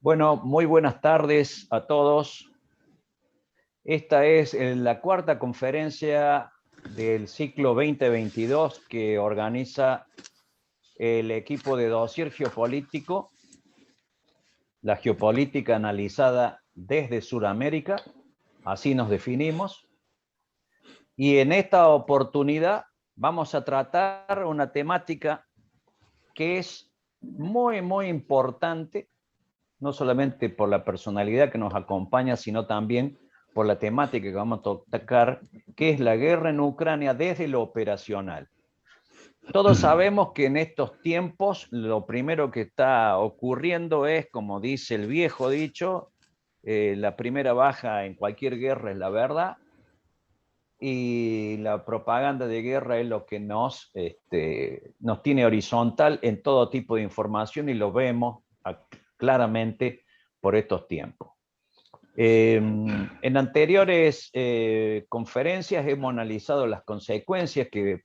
Bueno, muy buenas tardes a todos. Esta es la cuarta conferencia del ciclo 2022 que organiza el equipo de dossier geopolítico, la geopolítica analizada desde Sudamérica, así nos definimos. Y en esta oportunidad vamos a tratar una temática que es muy importante, no solamente por la personalidad que nos acompaña, sino también por la temática que vamos a tocar, que es la guerra en Ucrania desde lo operacional. Todos sabemos que en estos tiempos lo primero que está ocurriendo es, como dice el viejo dicho, la primera baja en cualquier guerra es la verdad, y la propaganda de guerra es lo que nos tiene horizontal en todo tipo de información y lo vemos claramente por estos tiempos. En anteriores conferencias hemos analizado las consecuencias que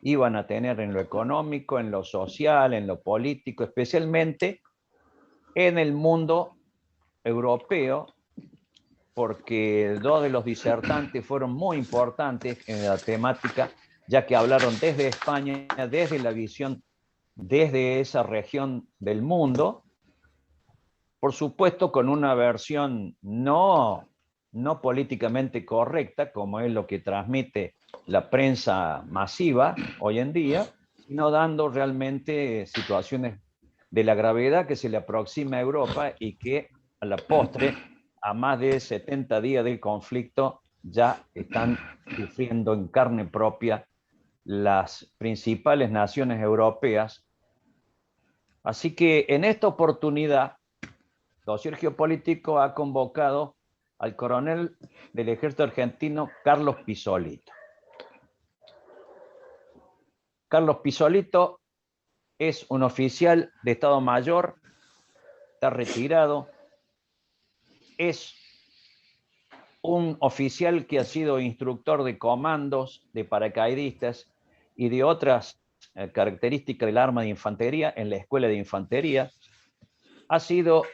iban a tener en lo económico, en lo social, en lo político, especialmente en el mundo europeo, porque dos de los disertantes fueron muy importantes en la temática, ya que hablaron desde España, desde la visión, desde esa región del mundo, por supuesto con una versión no políticamente correcta, como es lo que transmite la prensa masiva hoy en día, sino dando realmente situaciones de la gravedad que se le aproxima a Europa y que a la postre, a más de 70 días del conflicto, ya están sufriendo en carne propia las principales naciones europeas. Así que en esta oportunidad, Dossier Geopolítico ha convocado al coronel del ejército argentino, Carlos Pisolito. Carlos Pisolito es un oficial de Estado Mayor, está retirado, es un oficial que ha sido instructor de comandos, de paracaidistas y de otras características del arma de infantería en la Escuela de Infantería. Ha sido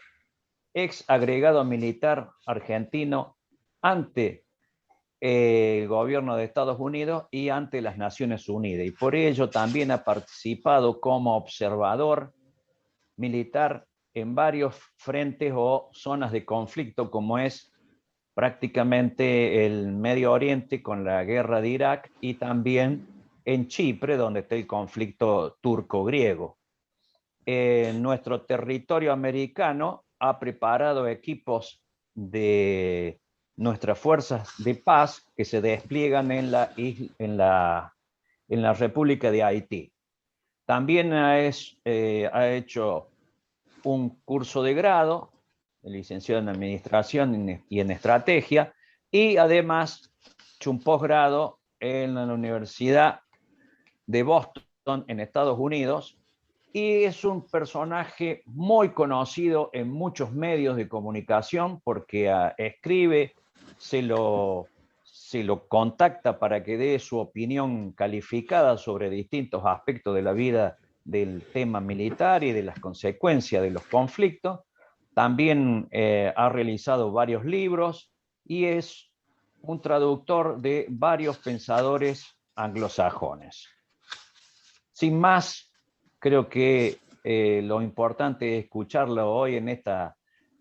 ex agregado militar argentino ante el gobierno de Estados Unidos y ante las Naciones Unidas. Y por ello también ha participado como observador militar en varios frentes o zonas de conflicto, como es prácticamente el Medio Oriente con la guerra de Irak y también en Chipre, donde está el conflicto turco-griego. En nuestro territorio americano ha preparado equipos de nuestras fuerzas de paz que se despliegan en la República de Haití. También ha hecho un curso de grado, licenciado en Administración y en Estrategia, y además hecho un posgrado en la Universidad de Boston, en Estados Unidos, y es un personaje muy conocido en muchos medios de comunicación porque escribe, se lo contacta para que dé su opinión calificada sobre distintos aspectos de la vida del tema militar y de las consecuencias de los conflictos. También ha realizado varios libros y es un traductor de varios pensadores anglosajones. Sin más, creo que lo importante es escucharlo hoy en esta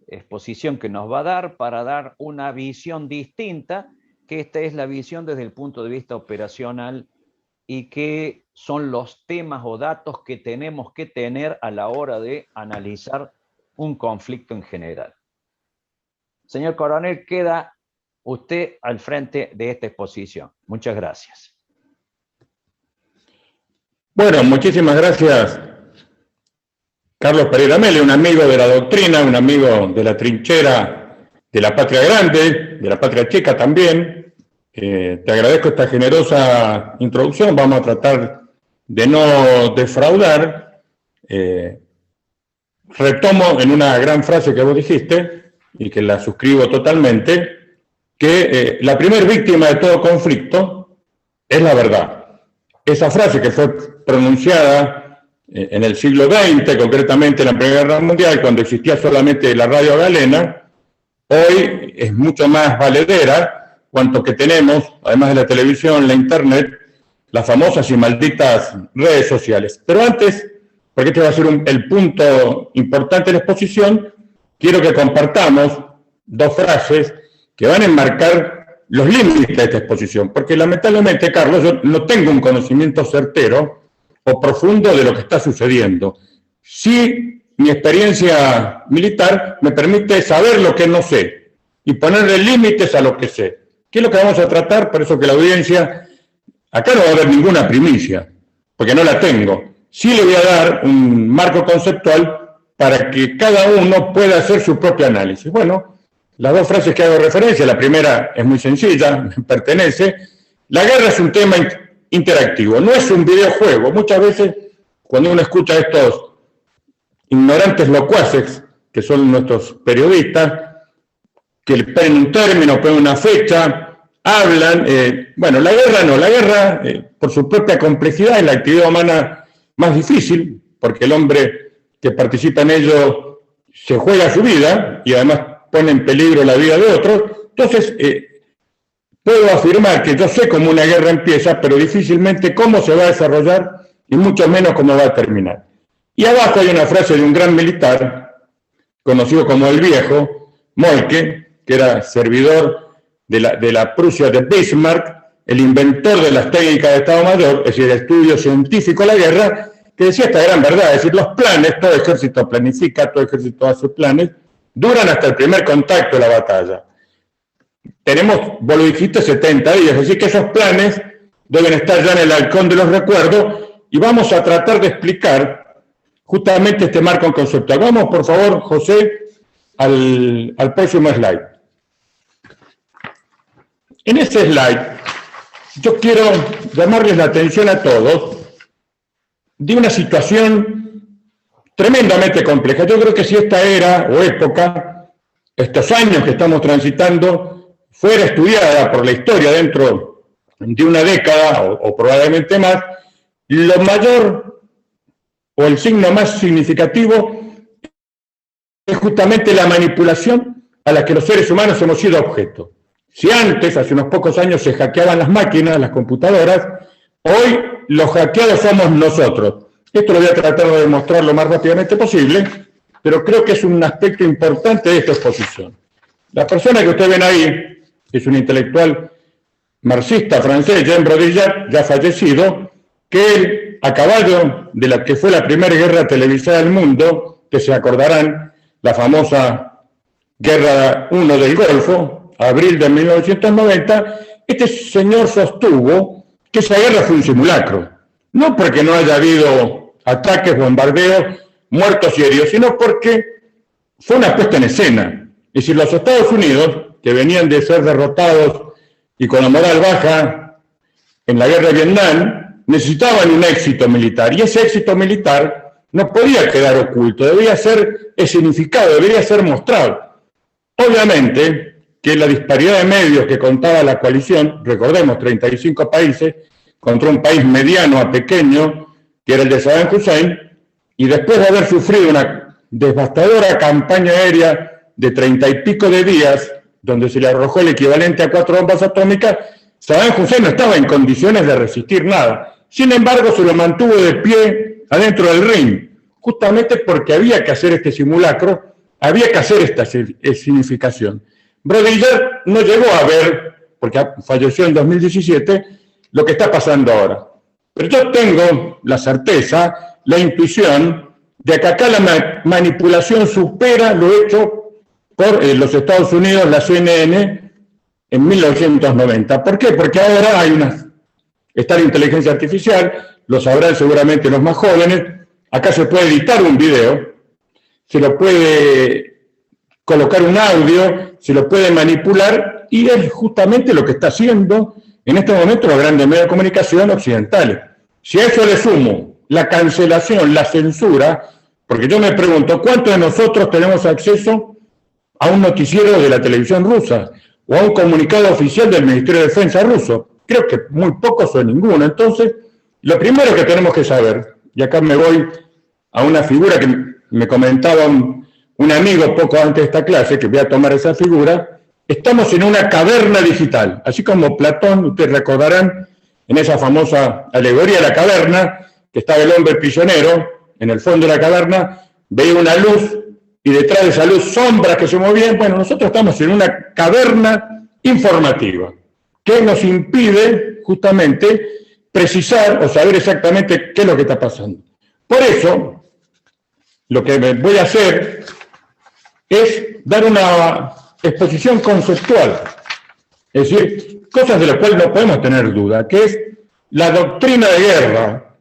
exposición que nos va a dar para dar una visión distinta, que esta es la visión desde el punto de vista operacional y que son los temas o datos que tenemos que tener a la hora de analizar un conflicto en general. Señor coronel, queda usted al frente de esta exposición. Muchas gracias. Bueno, muchísimas gracias, Carlos Pereira Mele, un amigo de la doctrina, un amigo de la trinchera de la Patria Grande, de la Patria Chica también. Te agradezco esta generosa introducción. Vamos a tratar de no defraudar. Retomo en una gran frase que vos dijiste, y que la suscribo totalmente, que la primer víctima de todo conflicto es la verdad. Esa frase que fue pronunciada en el siglo XX, concretamente en la Primera Guerra Mundial, cuando existía solamente la radio galena, hoy es mucho más valedera, cuanto que tenemos, además de la televisión, la internet, las famosas y malditas redes sociales. Pero antes, porque este va a ser el punto importante de la exposición, quiero que compartamos dos frases que van a enmarcar los límites de esta exposición, porque lamentablemente, Carlos, yo no tengo un conocimiento certero o profundo de lo que está sucediendo. Sí, mi experiencia militar me permite saber lo que no sé y ponerle límites a lo que sé. ¿Qué es lo que vamos a tratar? Por eso que la audiencia, acá no va a haber ninguna primicia, porque no la tengo. Sí le voy a dar un marco conceptual para que cada uno pueda hacer su propio análisis. Bueno, las dos frases que hago referencia, la primera es muy sencilla, me pertenece. La guerra es un tema interactivo, no es un videojuego. Muchas veces, cuando uno escucha a estos ignorantes locuaces, que son nuestros periodistas, que le ponen un término, ponen una fecha, hablan, bueno, la guerra no, la guerra, por su propia complejidad, es la actividad humana más difícil, porque el hombre que participa en ello se juega su vida y además pone en peligro la vida de otros. Entonces, puedo afirmar que yo sé cómo una guerra empieza, pero difícilmente cómo se va a desarrollar y mucho menos cómo va a terminar. Y abajo hay una frase de un gran militar, conocido como el Viejo, Moltke, que era servidor de la Prusia de Bismarck, el inventor de las técnicas de Estado Mayor, es decir, el estudio científico de la guerra, que decía esta gran verdad, es decir, los planes, todo ejército planifica, todo ejército hace planes, duran hasta el primer contacto de la batalla. Tenemos, vos lo dijiste, 70 días, así que esos planes deben estar ya en el halcón de los recuerdos y vamos a tratar de explicar justamente este marco conceptual. Vamos, por favor, José, al próximo slide. En ese slide, yo quiero llamarles la atención a todos de una situación tremendamente compleja. Yo creo que si esta era o época, estos años que estamos transitando, fuera estudiada por la historia dentro de una década o probablemente más, lo mayor o el signo más significativo es justamente la manipulación a la que los seres humanos hemos sido objeto. Si antes, hace unos pocos años, se hackeaban las máquinas, las computadoras, hoy los hackeados somos nosotros. Esto lo voy a tratar de demostrar lo más rápidamente posible, pero creo que es un aspecto importante de esta exposición. La persona que ustedes ven ahí es un intelectual marxista francés, Jean Baudrillard, ya fallecido, que él, a caballo de la que fue la primera guerra televisada del mundo, que se acordarán, la famosa Guerra I del Golfo, abril de 1990, este señor sostuvo que esa guerra fue un simulacro. No porque no haya habido ataques, bombardeos, muertos y heridos, sino porque fue una puesta en escena. Es decir, los Estados Unidos, que venían de ser derrotados y con la moral baja en la guerra de Vietnam, necesitaban un éxito militar. Y ese éxito militar no podía quedar oculto, debía ser escenificado, debía ser mostrado. Obviamente que la disparidad de medios que contaba la coalición, recordemos, 35 países, contra un país mediano a pequeño, que era el de Saddam Hussein, y después de haber sufrido una devastadora campaña aérea de 30 y pico de días, donde se le arrojó el equivalente a 4 bombas atómicas, Saddam Hussein no estaba en condiciones de resistir nada. Sin embargo, se lo mantuvo de pie adentro del ring, justamente porque había que hacer este simulacro, había que hacer esta significación. Baudrillard no llegó a ver, porque falleció en 2017, lo que está pasando ahora. Pero yo tengo la certeza, la intuición, de que acá la manipulación supera lo hecho por los Estados Unidos, la CNN, en 1990. ¿Por qué? Porque ahora está la inteligencia artificial, lo sabrán seguramente los más jóvenes, acá se puede editar un video, se lo puede colocar un audio, se lo puede manipular, y es justamente lo que está haciendo en este momento los grandes medios de comunicación occidentales. Si a eso le sumo la cancelación, la censura, porque yo me pregunto, ¿cuántos de nosotros tenemos acceso a un noticiero de la televisión rusa o a un comunicado oficial del Ministerio de Defensa ruso? Creo que muy pocos o ninguno. Entonces, lo primero que tenemos que saber, y acá me voy a una figura que me comentaba un amigo poco antes de esta clase, que voy a tomar esa figura. Estamos en una caverna digital, así como Platón, ustedes recordarán, en esa famosa alegoría de la caverna, que estaba el hombre prisionero, en el fondo de la caverna, veía una luz, y detrás de esa luz sombras que se movían. Bueno, nosotros estamos en una caverna informativa, que nos impide justamente precisar o saber exactamente qué es lo que está pasando. Por eso, lo que voy a hacer es dar una exposición conceptual, es decir, cosas de las cuales no podemos tener duda, que es la doctrina de guerra,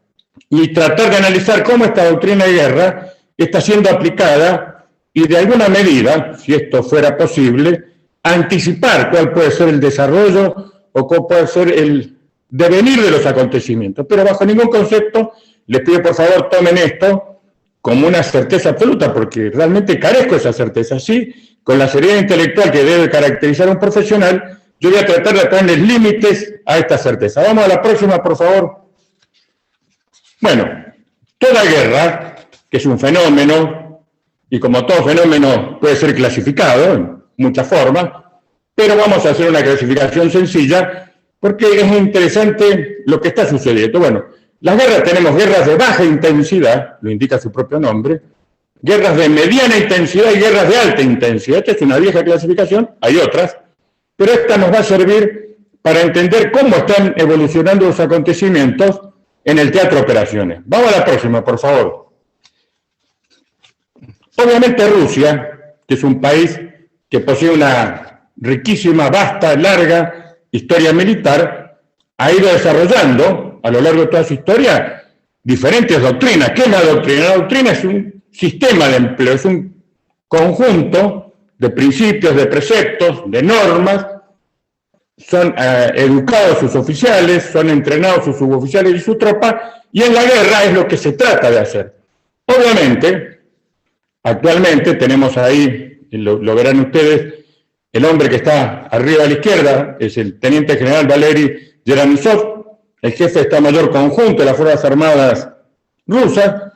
y tratar de analizar cómo esta doctrina de guerra está siendo aplicada y de alguna medida, si esto fuera posible, anticipar cuál puede ser el desarrollo o cuál puede ser el devenir de los acontecimientos. Pero bajo ningún concepto les pido por favor tomen esto como una certeza absoluta, porque realmente carezco de esa certeza. Sí, con la seriedad intelectual que debe caracterizar a un profesional, yo voy a tratar de ponerles límites a esta certeza. Vamos a la próxima, por favor. Bueno, toda guerra, que es un fenómeno, y como todo fenómeno puede ser clasificado en muchas formas, pero vamos a hacer una clasificación sencilla, porque es interesante lo que está sucediendo. Bueno, las guerras, tenemos guerras de baja intensidad, lo indica su propio nombre, guerras de mediana intensidad y guerras de alta intensidad. Esta es una vieja clasificación, hay otras, pero esta nos va a servir para entender cómo están evolucionando los acontecimientos en el teatro de operaciones. Vamos a la próxima, por favor. Obviamente Rusia, que es un país que posee una riquísima, vasta, larga historia militar, ha ido desarrollando a lo largo de toda su historia diferentes doctrinas. ¿Qué es la doctrina? La doctrina es un sistema de empleo, es un conjunto de principios, de preceptos, de normas. Son educados sus oficiales, son entrenados sus suboficiales y su tropa, y en la guerra es lo que se trata de hacer. Obviamente, actualmente tenemos ahí, lo verán ustedes, el hombre que está arriba a la izquierda es el teniente general Valery Yeranisov, el jefe de Estado Mayor Conjunto de las Fuerzas Armadas rusas.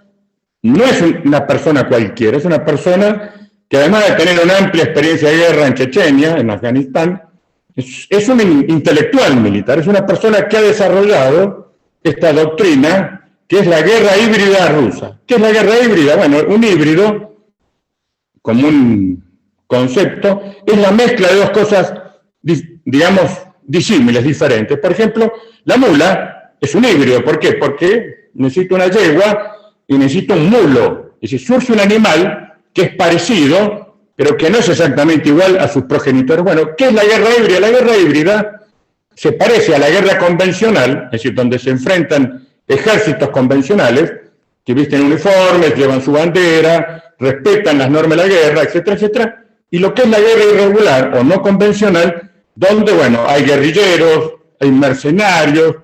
No es una persona cualquiera, es una persona que además de tener una amplia experiencia de guerra en Chechenia, en Afganistán, es un intelectual militar, es una persona que ha desarrollado esta doctrina, que es la guerra híbrida rusa. ¿Qué es la guerra híbrida? Bueno, un híbrido, como un concepto, es la mezcla de dos cosas, digamos, disímiles, diferentes. Por ejemplo, la mula es un híbrido. ¿Por qué? Porque necesita una yegua y necesita un mulo. Es decir, surge un animal que es parecido, pero que no es exactamente igual a sus progenitores. Bueno, ¿qué es la guerra híbrida? La guerra híbrida se parece a la guerra convencional, es decir, donde se enfrentan ejércitos convencionales que visten uniformes, llevan su bandera, respetan las normas de la guerra, etcétera, etcétera. Y lo que es la guerra irregular o no convencional, donde, bueno, hay guerrilleros, hay mercenarios,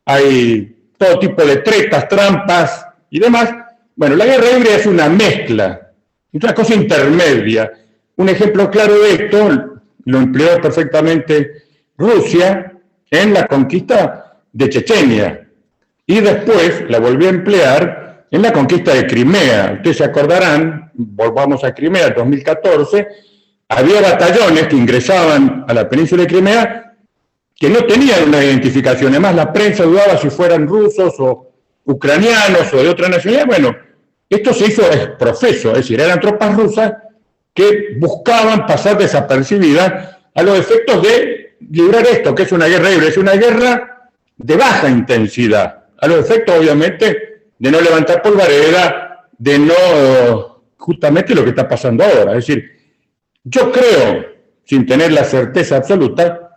hay todo tipo de tretas, trampas y demás. Bueno, la guerra híbrida es una mezcla, es una cosa intermedia. Un ejemplo claro de esto lo empleó perfectamente Rusia en la conquista de Chechenia y después la volvió a emplear en la conquista de Crimea. Ustedes se acordarán, volvamos a Crimea, 2014, había batallones que ingresaban a la península de Crimea que no tenían una identificación. Además, la prensa dudaba si fueran rusos o ucranianos o de otra nacionalidad. Bueno, esto se hizo exprofeso, es decir, eran tropas rusas que buscaban pasar desapercibidas a los efectos de librar esto, que es una guerra híbrida, es una guerra de baja intensidad, a los efectos, obviamente, de no levantar polvareda, de no, justamente lo que está pasando ahora. Es decir, yo creo, sin tener la certeza absoluta,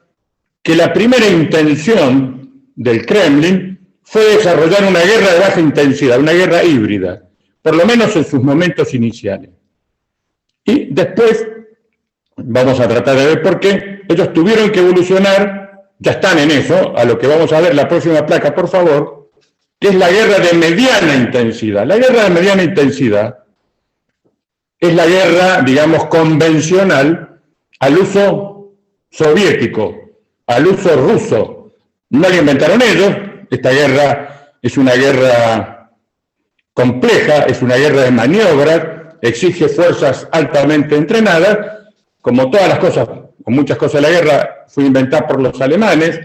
que la primera intención del Kremlin fue desarrollar una guerra de baja intensidad, una guerra híbrida, por lo menos en sus momentos iniciales. Y después vamos a tratar de ver por qué ellos tuvieron que evolucionar, ya están en eso, a lo que vamos a ver la próxima placa, por favor, que es la guerra de mediana intensidad. La guerra de mediana intensidad es la guerra, digamos, convencional al uso soviético, al uso ruso. No la inventaron ellos, esta guerra es una guerra compleja, es una guerra de maniobras, exige fuerzas altamente entrenadas, como todas las cosas, o muchas cosas de la guerra, fue inventada por los alemanes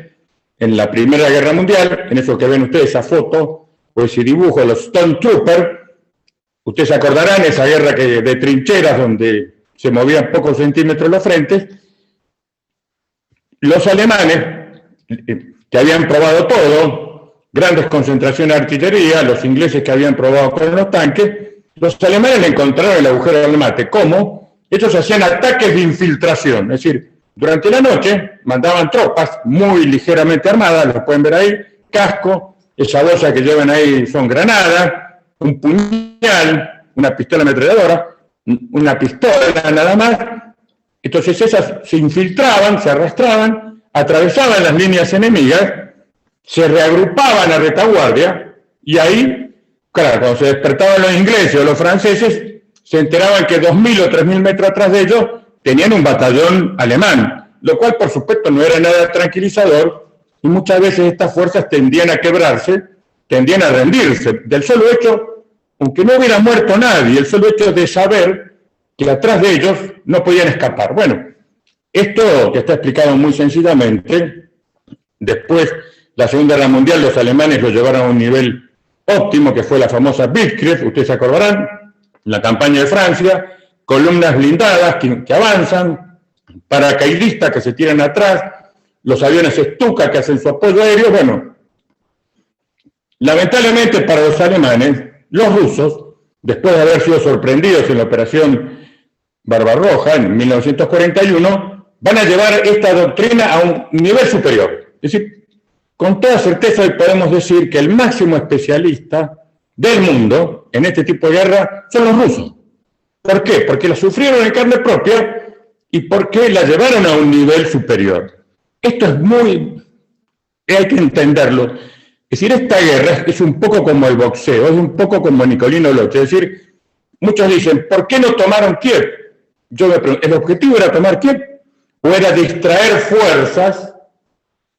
en la Primera Guerra Mundial, en eso que ven ustedes, esa foto, o ese dibujo, los Stone Troopers. Ustedes se acordarán esa guerra de trincheras donde se movían pocos centímetros los frentes. Los alemanes, que habían probado todo, grandes concentraciones de artillería, los ingleses que habían probado con los tanques, los alemanes le encontraron el agujero del mate. ¿Cómo? Ellos hacían ataques de infiltración, es decir, durante la noche mandaban tropas muy ligeramente armadas, los pueden ver ahí, casco, esa bolsa que llevan ahí son granadas, un puñal, una pistola ametralladora, una pistola nada más. Entonces esas se infiltraban, se arrastraban, atravesaban las líneas enemigas, se reagrupaban a retaguardia y ahí, claro, cuando se despertaban los ingleses o los franceses, se enteraban que 2.000 o 3.000 metros atrás de ellos tenían un batallón alemán, lo cual por supuesto no era nada tranquilizador y muchas veces estas fuerzas tendían a quebrarse, tendían a rendirse. Del solo hecho, aunque no hubiera muerto nadie, el solo hecho de saber que atrás de ellos no podían escapar. Bueno, esto que está explicado muy sencillamente, después la Segunda Guerra Mundial los alemanes lo llevaron a un nivel óptimo, que fue la famosa Blitzkrieg, ustedes se acordarán, la campaña de Francia, columnas blindadas que avanzan, paracaidistas que se tiran atrás, los aviones Stuka que hacen su apoyo aéreo. Bueno, lamentablemente para los alemanes, los rusos, después de haber sido sorprendidos en la operación Barbarroja en 1941, van a llevar esta doctrina a un nivel superior. Es decir, con toda certeza hoy podemos decir que el máximo especialista del mundo en este tipo de guerra son los rusos. ¿Por qué? Porque la sufrieron en carne propia y porque la llevaron a un nivel superior. Esto es hay que entenderlo. Es decir, esta guerra es un poco como el boxeo, es un poco como Nicolino Loche. Es decir, muchos dicen, ¿por qué no tomaron Kiev? Yo me pregunto, ¿el objetivo era tomar Kiev? ¿O era distraer fuerzas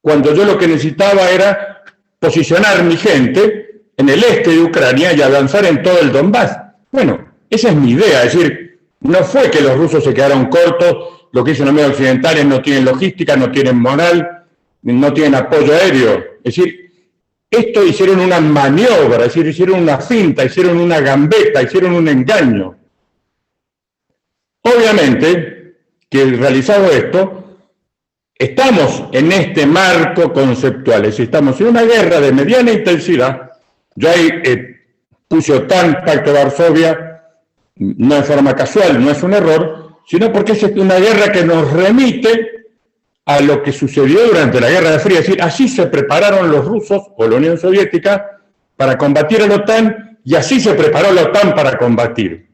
cuando yo lo que necesitaba era posicionar mi gente en el este de Ucrania y avanzar en todo el Donbass? Bueno, esa es mi idea. Es decir, no fue que los rusos se quedaron cortos, lo que dicen los medios occidentales, no tienen logística, no tienen moral, no tienen apoyo aéreo. Es decir, esto hicieron una maniobra, es decir, hicieron una finta, hicieron una gambeta, hicieron un engaño. Obviamente que realizado esto, estamos en este marco conceptual, es decir, estamos en una guerra de mediana intensidad. Yo ahí puse OTAN, Pacto de Varsovia, no en forma casual, no es un error, sino porque es una guerra que nos remite a lo que sucedió durante la Guerra Fría. Es decir, así se prepararon los rusos o la Unión Soviética para combatir a la OTAN y así se preparó la OTAN para combatir.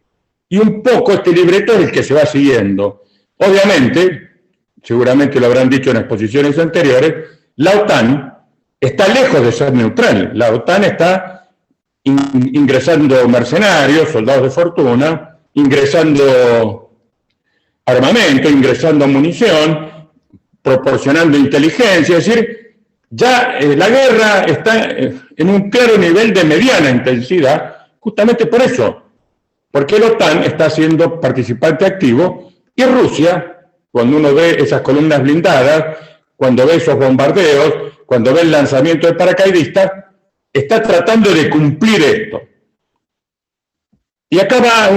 Y un poco este libreto es el que se va siguiendo. Obviamente, seguramente lo habrán dicho en exposiciones anteriores, la OTAN está lejos de ser neutral. La OTAN está ingresando mercenarios, soldados de fortuna, ingresando armamento, ingresando munición, proporcionando inteligencia. Es decir, ya la guerra está en un claro nivel de mediana intensidad, justamente por eso, porque la OTAN está siendo participante activo y Rusia, cuando uno ve esas columnas blindadas, cuando ve esos bombardeos, cuando ve el lanzamiento de paracaidistas, está tratando de cumplir esto. Y acá va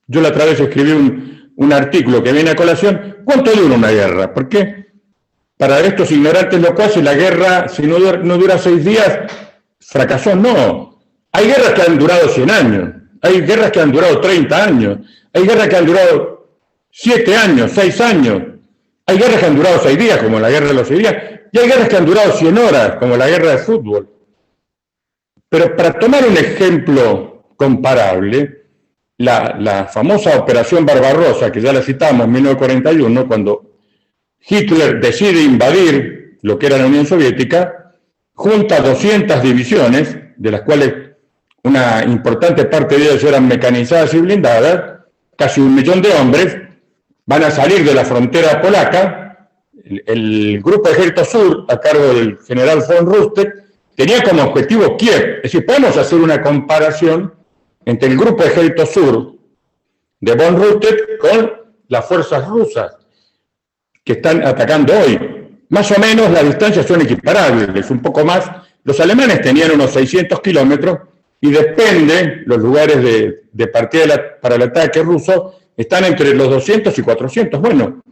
yo la otra vez escribí un artículo que viene a colación. ¿Cuánto dura una guerra? Porque para estos ignorantes locuaces la guerra, si no dura 6 días, fracasó. No. Hay guerras que han durado 100 años. Hay guerras que han durado 30 años. Hay guerras que han durado 7 años, 6 años. Hay guerras que han durado 6 días, como la guerra de los 6 días. Y hay guerras que han durado 100 horas, como la guerra de fútbol. Pero para tomar un ejemplo comparable, la famosa Operación Barbarossa, que ya la citamos en 1941, cuando Hitler decide invadir lo que era la Unión Soviética, junta 200 divisiones, de las cuales una importante parte de ellas eran mecanizadas y blindadas, casi 1 millón de hombres, van a salir de la frontera polaca. El Grupo Ejército Sur, a cargo del general von Rundstedt, tenía como objetivo Kiev. Es decir, podemos hacer una comparación entre el grupo Ejército Sur de von Rundstedt con las fuerzas rusas que están atacando hoy. Más o menos las distancias son equiparables, un poco más. Los alemanes tenían unos 600 kilómetros y depende, los lugares de partida para el ataque ruso están entre los 200 y 400. Bueno,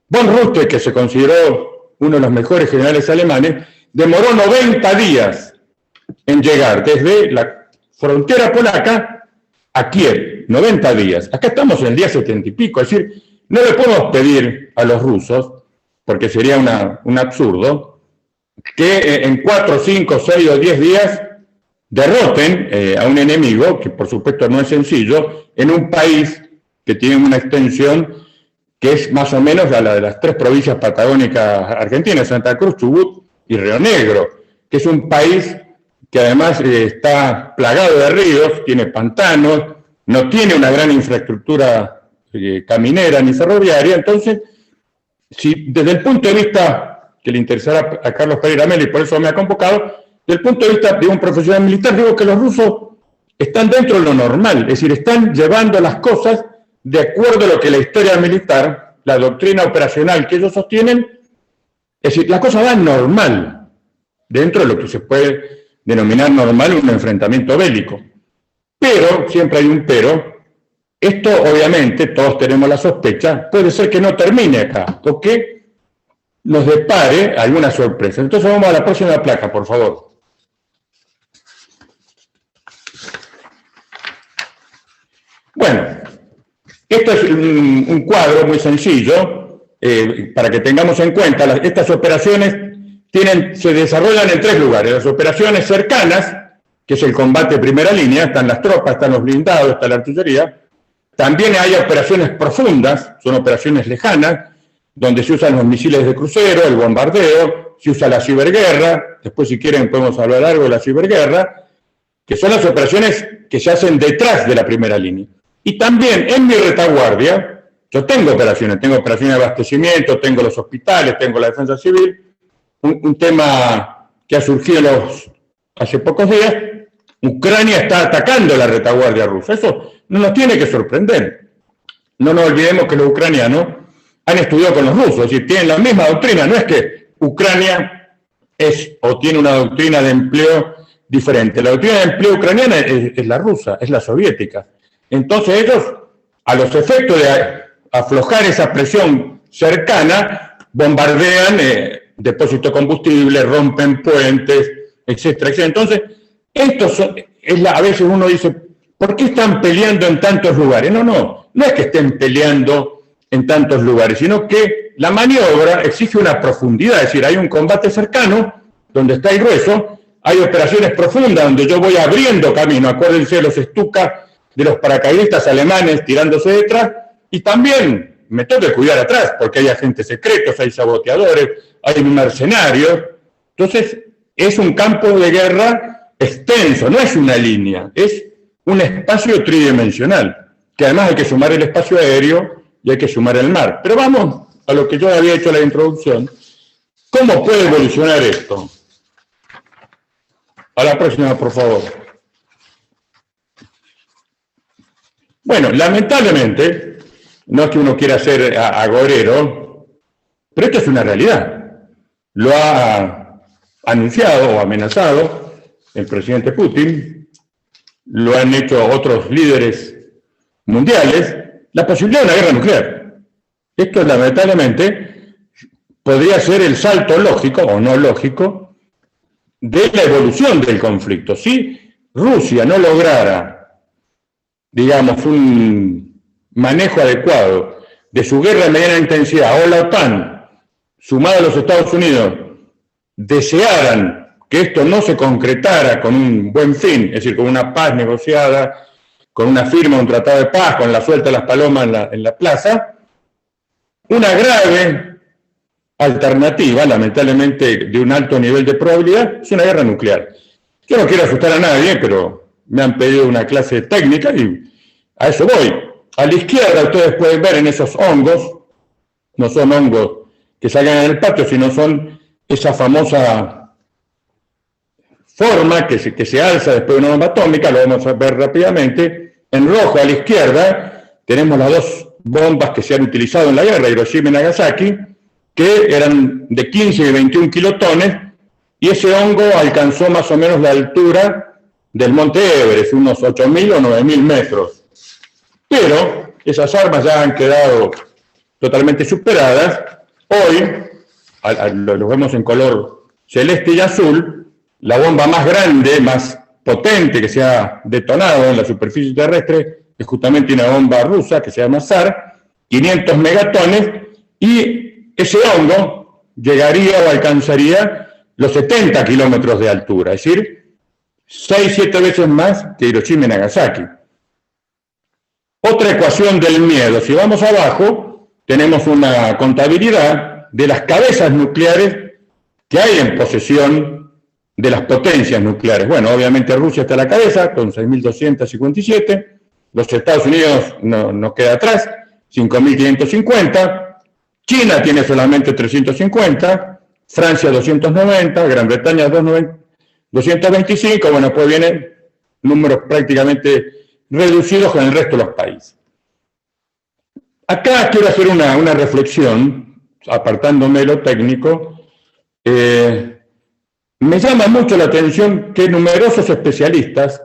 von Rundstedt, que se consideró uno de los mejores generales alemanes, demoró 90 días en llegar desde la frontera polaca a Kiev, 90 días. Acá estamos en el día 70 y pico, es decir, no le podemos pedir a los rusos, porque sería un absurdo, que en 4, 5, 6 o 10 días derroten a un enemigo, que por supuesto no es sencillo, en un país que tiene una extensión que es más o menos la de las 3 provincias patagónicas argentinas, Santa Cruz, Chubut y Río Negro, que es un país que además está plagado de ríos, tiene pantanos, no tiene una gran infraestructura caminera ni ferroviaria. Entonces, si desde el punto de vista que le interesará a Carlos Pereira Meli, por eso me ha convocado, desde el punto de vista de un profesional militar, digo que los rusos están dentro de lo normal, es decir, están llevando las cosas de acuerdo a lo que la historia militar, la doctrina operacional que ellos sostienen, es decir, las cosas van normal, dentro de lo que se puede denominar normal un enfrentamiento bélico. Pero, siempre hay un pero, esto obviamente, todos tenemos la sospecha, puede ser que no termine acá, o que nos depare alguna sorpresa. Entonces vamos a la próxima placa, por favor. Bueno, esto es un cuadro muy sencillo, para que tengamos en cuenta, estas operaciones se desarrollan en 3 lugares. Las operaciones cercanas, que es el combate de primera línea, están las tropas, están los blindados, está la artillería. También hay operaciones profundas, son operaciones lejanas, donde se usan los misiles de crucero, el bombardeo, se usa la ciberguerra, después si quieren podemos hablar algo de la ciberguerra, que son las operaciones que se hacen detrás de la primera línea. Y también en mi retaguardia, yo tengo operaciones de abastecimiento, tengo los hospitales, tengo la defensa civil, un tema que ha surgido hace pocos días. Ucrania está atacando la retaguardia rusa. Eso no nos tiene que sorprender. No nos olvidemos que los ucranianos han estudiado con los rusos, es decir, tienen la misma doctrina. No es que Ucrania tiene una doctrina de empleo diferente. La doctrina de empleo ucraniana es la rusa, es la soviética. Entonces ellos, a los efectos de aflojar esa presión cercana, bombardean depósitos de combustible, rompen puentes, etcétera, etcétera. Entonces, a veces uno dice, ¿por qué están peleando en tantos lugares? No es que estén peleando en tantos lugares, sino que la maniobra exige una profundidad, es decir, hay un combate cercano, donde está el grueso, hay operaciones profundas, donde yo voy abriendo camino, acuérdense de los Stuka, de los paracaidistas alemanes tirándose detrás, y también me tengo que cuidar atrás, porque hay agentes secretos, hay saboteadores, hay mercenarios. Entonces, es un campo de guerra extenso, no es una línea, es un espacio tridimensional, que además hay que sumar el espacio aéreo y hay que sumar el mar. Pero vamos a lo que yo había hecho en la introducción. ¿Cómo puede evolucionar esto? A la próxima, por favor. Bueno, lamentablemente, no es que uno quiera ser agorero, pero esto es una realidad. Lo ha anunciado o amenazado el presidente Putin, lo han hecho otros líderes mundiales, la posibilidad de una guerra nuclear. Esto lamentablemente podría ser el salto lógico o no lógico de la evolución del conflicto. Si Rusia no lograra, digamos, un manejo adecuado de su guerra de mediana intensidad, o la OTAN, sumada a los Estados Unidos, desearan que esto no se concretara con un buen fin, es decir, con una paz negociada, con una firma, un tratado de paz, con la suelta de las palomas en la plaza, una grave alternativa, lamentablemente de un alto nivel de probabilidad, es una guerra nuclear. Yo no quiero asustar a nadie, pero me han pedido una clase técnica y a eso voy. A la izquierda ustedes pueden ver en esos hongos, no son hongos que salgan en el patio, sino son esa famosa forma que se alza después de una bomba atómica, lo vamos a ver rápidamente. En rojo a la izquierda tenemos las dos bombas que se han utilizado en la guerra, Hiroshima y Nagasaki, que eran de 15 y 21 kilotones, y ese hongo alcanzó más o menos la altura del monte Everest, unos 8.000 o 9.000 metros. Pero esas armas ya han quedado totalmente superadas. Hoy, lo vemos en color celeste y azul, la bomba más grande, más potente que se ha detonado en la superficie terrestre es justamente una bomba rusa que se llama SAR, 500 megatones, y ese hongo llegaría o alcanzaría los 70 kilómetros de altura, es decir, 6-7 veces más que Hiroshima y Nagasaki. Otra ecuación del miedo. Si vamos abajo, tenemos una contabilidad de las cabezas nucleares que hay en posesión de las potencias nucleares. Bueno, obviamente Rusia está a la cabeza, con 6.257, los Estados Unidos no queda atrás, 5.550, China tiene solamente 350, Francia 290, Gran Bretaña 225, bueno, pues vienen números prácticamente reducidos con el resto de los países. Acá quiero hacer una reflexión, apartándome de lo técnico. Me llama mucho la atención que numerosos especialistas,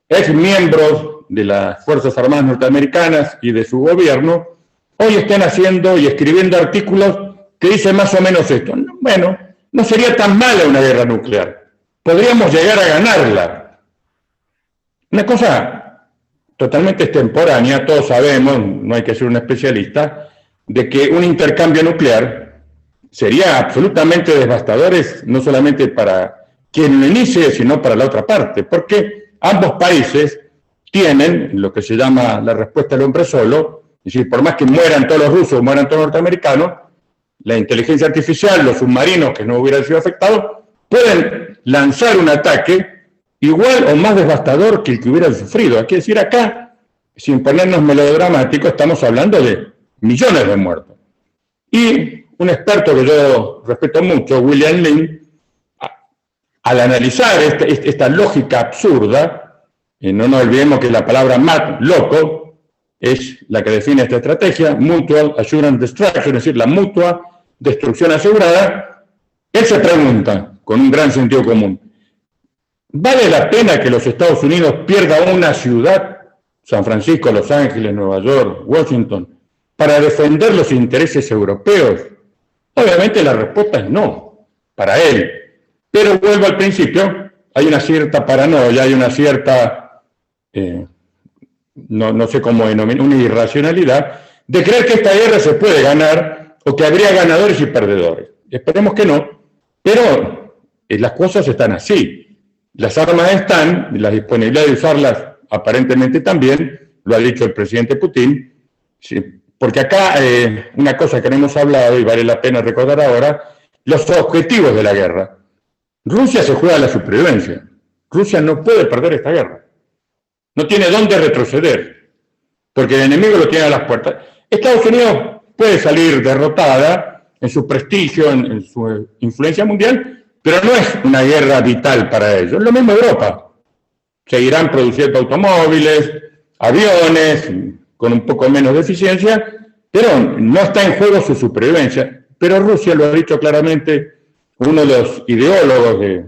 ex miembros de las Fuerzas Armadas norteamericanas y de su gobierno, hoy están haciendo y escribiendo artículos que dicen más o menos esto. Bueno, no sería tan mala una guerra nuclear. Podríamos llegar a ganarla. Una cosa totalmente extemporánea, todos sabemos, no hay que ser un especialista, de que un intercambio nuclear sería absolutamente devastador, no solamente para quien lo inicie, sino para la otra parte, porque ambos países tienen lo que se llama la respuesta al hombre solo, es decir, por más que mueran todos los rusos, mueran todos los norteamericanos, la inteligencia artificial, los submarinos que no hubieran sido afectados, pueden lanzar un ataque igual o más devastador que el que hubieran sufrido. Hay que decir acá, sin ponernos melodramáticos, estamos hablando de millones de muertos. Y un experto que yo respeto mucho, William Lynn, al analizar esta lógica absurda, no nos olvidemos que la palabra mad, loco, es la que define esta estrategia, Mutual Assurance Destruction, es decir, la mutua destrucción asegurada. Él se pregunta, con un gran sentido común, ¿vale la pena que los Estados Unidos pierdan una ciudad, San Francisco, Los Ángeles, Nueva York, Washington, para defender los intereses europeos? Obviamente la respuesta es no, para él. Pero vuelvo al principio, hay una cierta paranoia, hay una cierta, no sé cómo denominar, una irracionalidad, de creer que esta guerra se puede ganar o que habría ganadores y perdedores. Esperemos que no, pero las cosas están así. Las armas están, la disponibilidad de usarlas aparentemente también, lo ha dicho el presidente Putin, sí, porque acá una cosa que no hemos hablado y vale la pena recordar ahora, los objetivos de la guerra. Rusia se juega a la supervivencia. Rusia no puede perder esta guerra. No tiene dónde retroceder, porque el enemigo lo tiene a las puertas. Estados Unidos puede salir derrotada en su prestigio, en su influencia mundial, pero no es una guerra vital para ellos. Lo mismo Europa. Seguirán produciendo automóviles, aviones, con un poco menos de eficiencia, pero no está en juego su supervivencia. Pero Rusia lo ha dicho claramente, uno de los ideólogos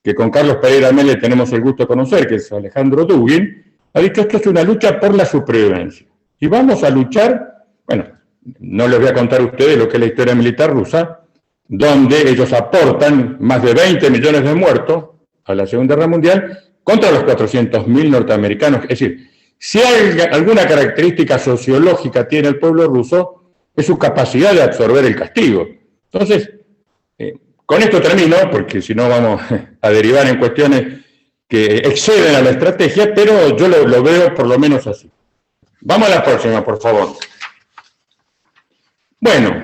que con Carlos Pereira Mele tenemos el gusto de conocer, que es Alejandro Dugin, ha dicho esto es una lucha por la supervivencia. Y vamos a luchar, bueno, no les voy a contar a ustedes lo que es la historia militar rusa, donde ellos aportan más de 20 millones de muertos a la Segunda Guerra Mundial contra los 400.000 norteamericanos. Es decir, si hay alguna característica sociológica tiene el pueblo ruso, es su capacidad de absorber el castigo. Entonces, con esto termino, porque si no vamos a derivar en cuestiones que exceden a la estrategia, pero yo lo veo por lo menos así. Vamos a la próxima, por favor. Bueno,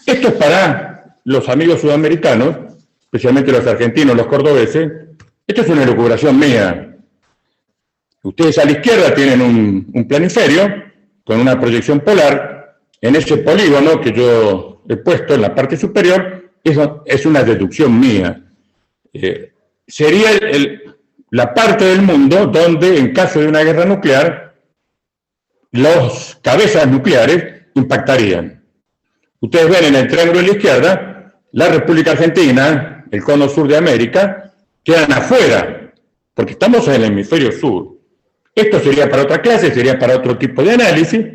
esto es para los amigos sudamericanos, especialmente los argentinos, los cordobeses. Esto es una elucubración mía. Ustedes a la izquierda tienen un planiferio con una proyección polar. En ese polígono que yo he puesto en la parte superior, eso es una deducción mía. sería la parte del mundo donde, en caso de una guerra nuclear, los cabezas nucleares impactarían. Ustedes ven en el triángulo de la izquierda, la República Argentina, el cono sur de América, quedan afuera, porque estamos en el hemisferio sur. Esto sería para otra clase, sería para otro tipo de análisis,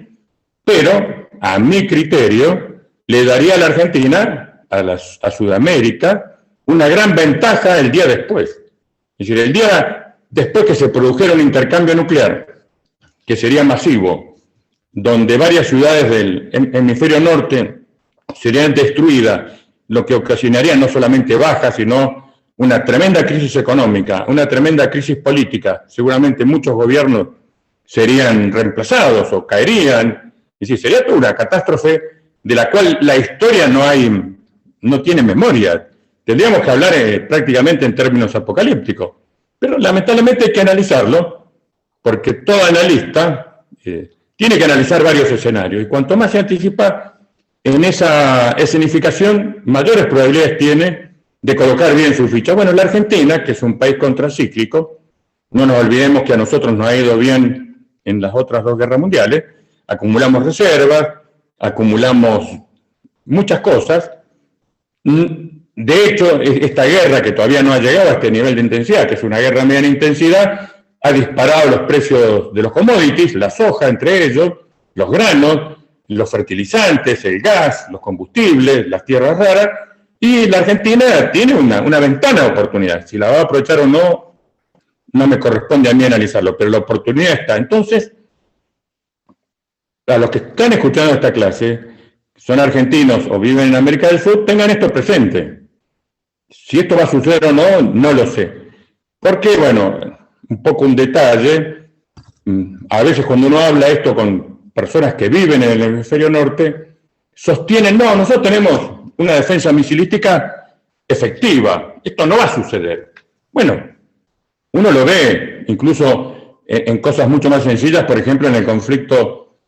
pero a mi criterio le daría a la Argentina, a Sudamérica, una gran ventaja el día después. Es decir, el día después que se produjera un intercambio nuclear, que sería masivo, donde varias ciudades del hemisferio norte serían destruidas, lo que ocasionaría no solamente bajas, sino una tremenda crisis económica, una tremenda crisis política. Seguramente muchos gobiernos serían reemplazados o caerían. Es decir, sería toda una catástrofe de la cual la historia no tiene memoria. Tendríamos que hablar prácticamente en términos apocalípticos. Pero lamentablemente hay que analizarlo, porque todo analista tiene que analizar varios escenarios. Y cuanto más se anticipa en esa escenificación, mayores probabilidades tiene de colocar bien su ficha. Bueno, la Argentina, que es un país contracíclico, no nos olvidemos que a nosotros nos ha ido bien en las otras dos guerras mundiales, acumulamos reservas, acumulamos muchas cosas. De hecho, esta guerra, que todavía no ha llegado a este nivel de intensidad, que es una guerra de mediana intensidad, ha disparado los precios de los commodities, la soja entre ellos, los granos, los fertilizantes, el gas, los combustibles, las tierras raras, y la Argentina tiene una ventana de oportunidad. Si la va a aprovechar o no, no me corresponde a mí analizarlo, pero la oportunidad está. Entonces, a los que están escuchando esta clase, son argentinos o viven en América del Sur, tengan esto presente. Si esto va a suceder o no, no lo sé. Porque, bueno, un poco un detalle, a veces cuando uno habla esto con personas que viven en el hemisferio norte, sostienen, no, nosotros tenemos una defensa misilística efectiva, esto no va a suceder. Bueno, uno lo ve incluso en cosas mucho más sencillas, por ejemplo en el conflicto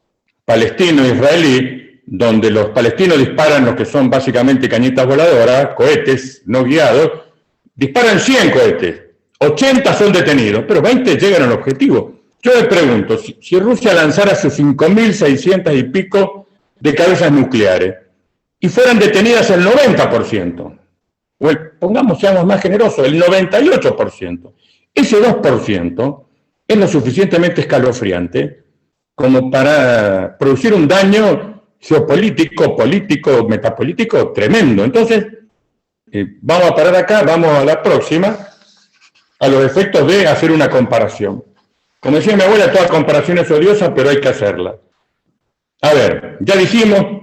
palestino-israelí, donde los palestinos disparan lo que son básicamente cañitas voladoras, cohetes no guiados, disparan 100 cohetes, 80 son detenidos, pero 20 llegan al objetivo. Yo me pregunto, si Rusia lanzara sus 5.600 y pico de cabezas nucleares y fueran detenidas el 90%, o pongamos, seamos más generosos, el 98%, ese 2% es lo suficientemente escalofriante como para producir un daño geopolítico, político, metapolítico tremendo. Entonces, vamos a parar acá, vamos a la próxima, a los efectos de hacer una comparación. Como decía mi abuela, toda comparación es odiosa, pero hay que hacerla. A ver, ya dijimos,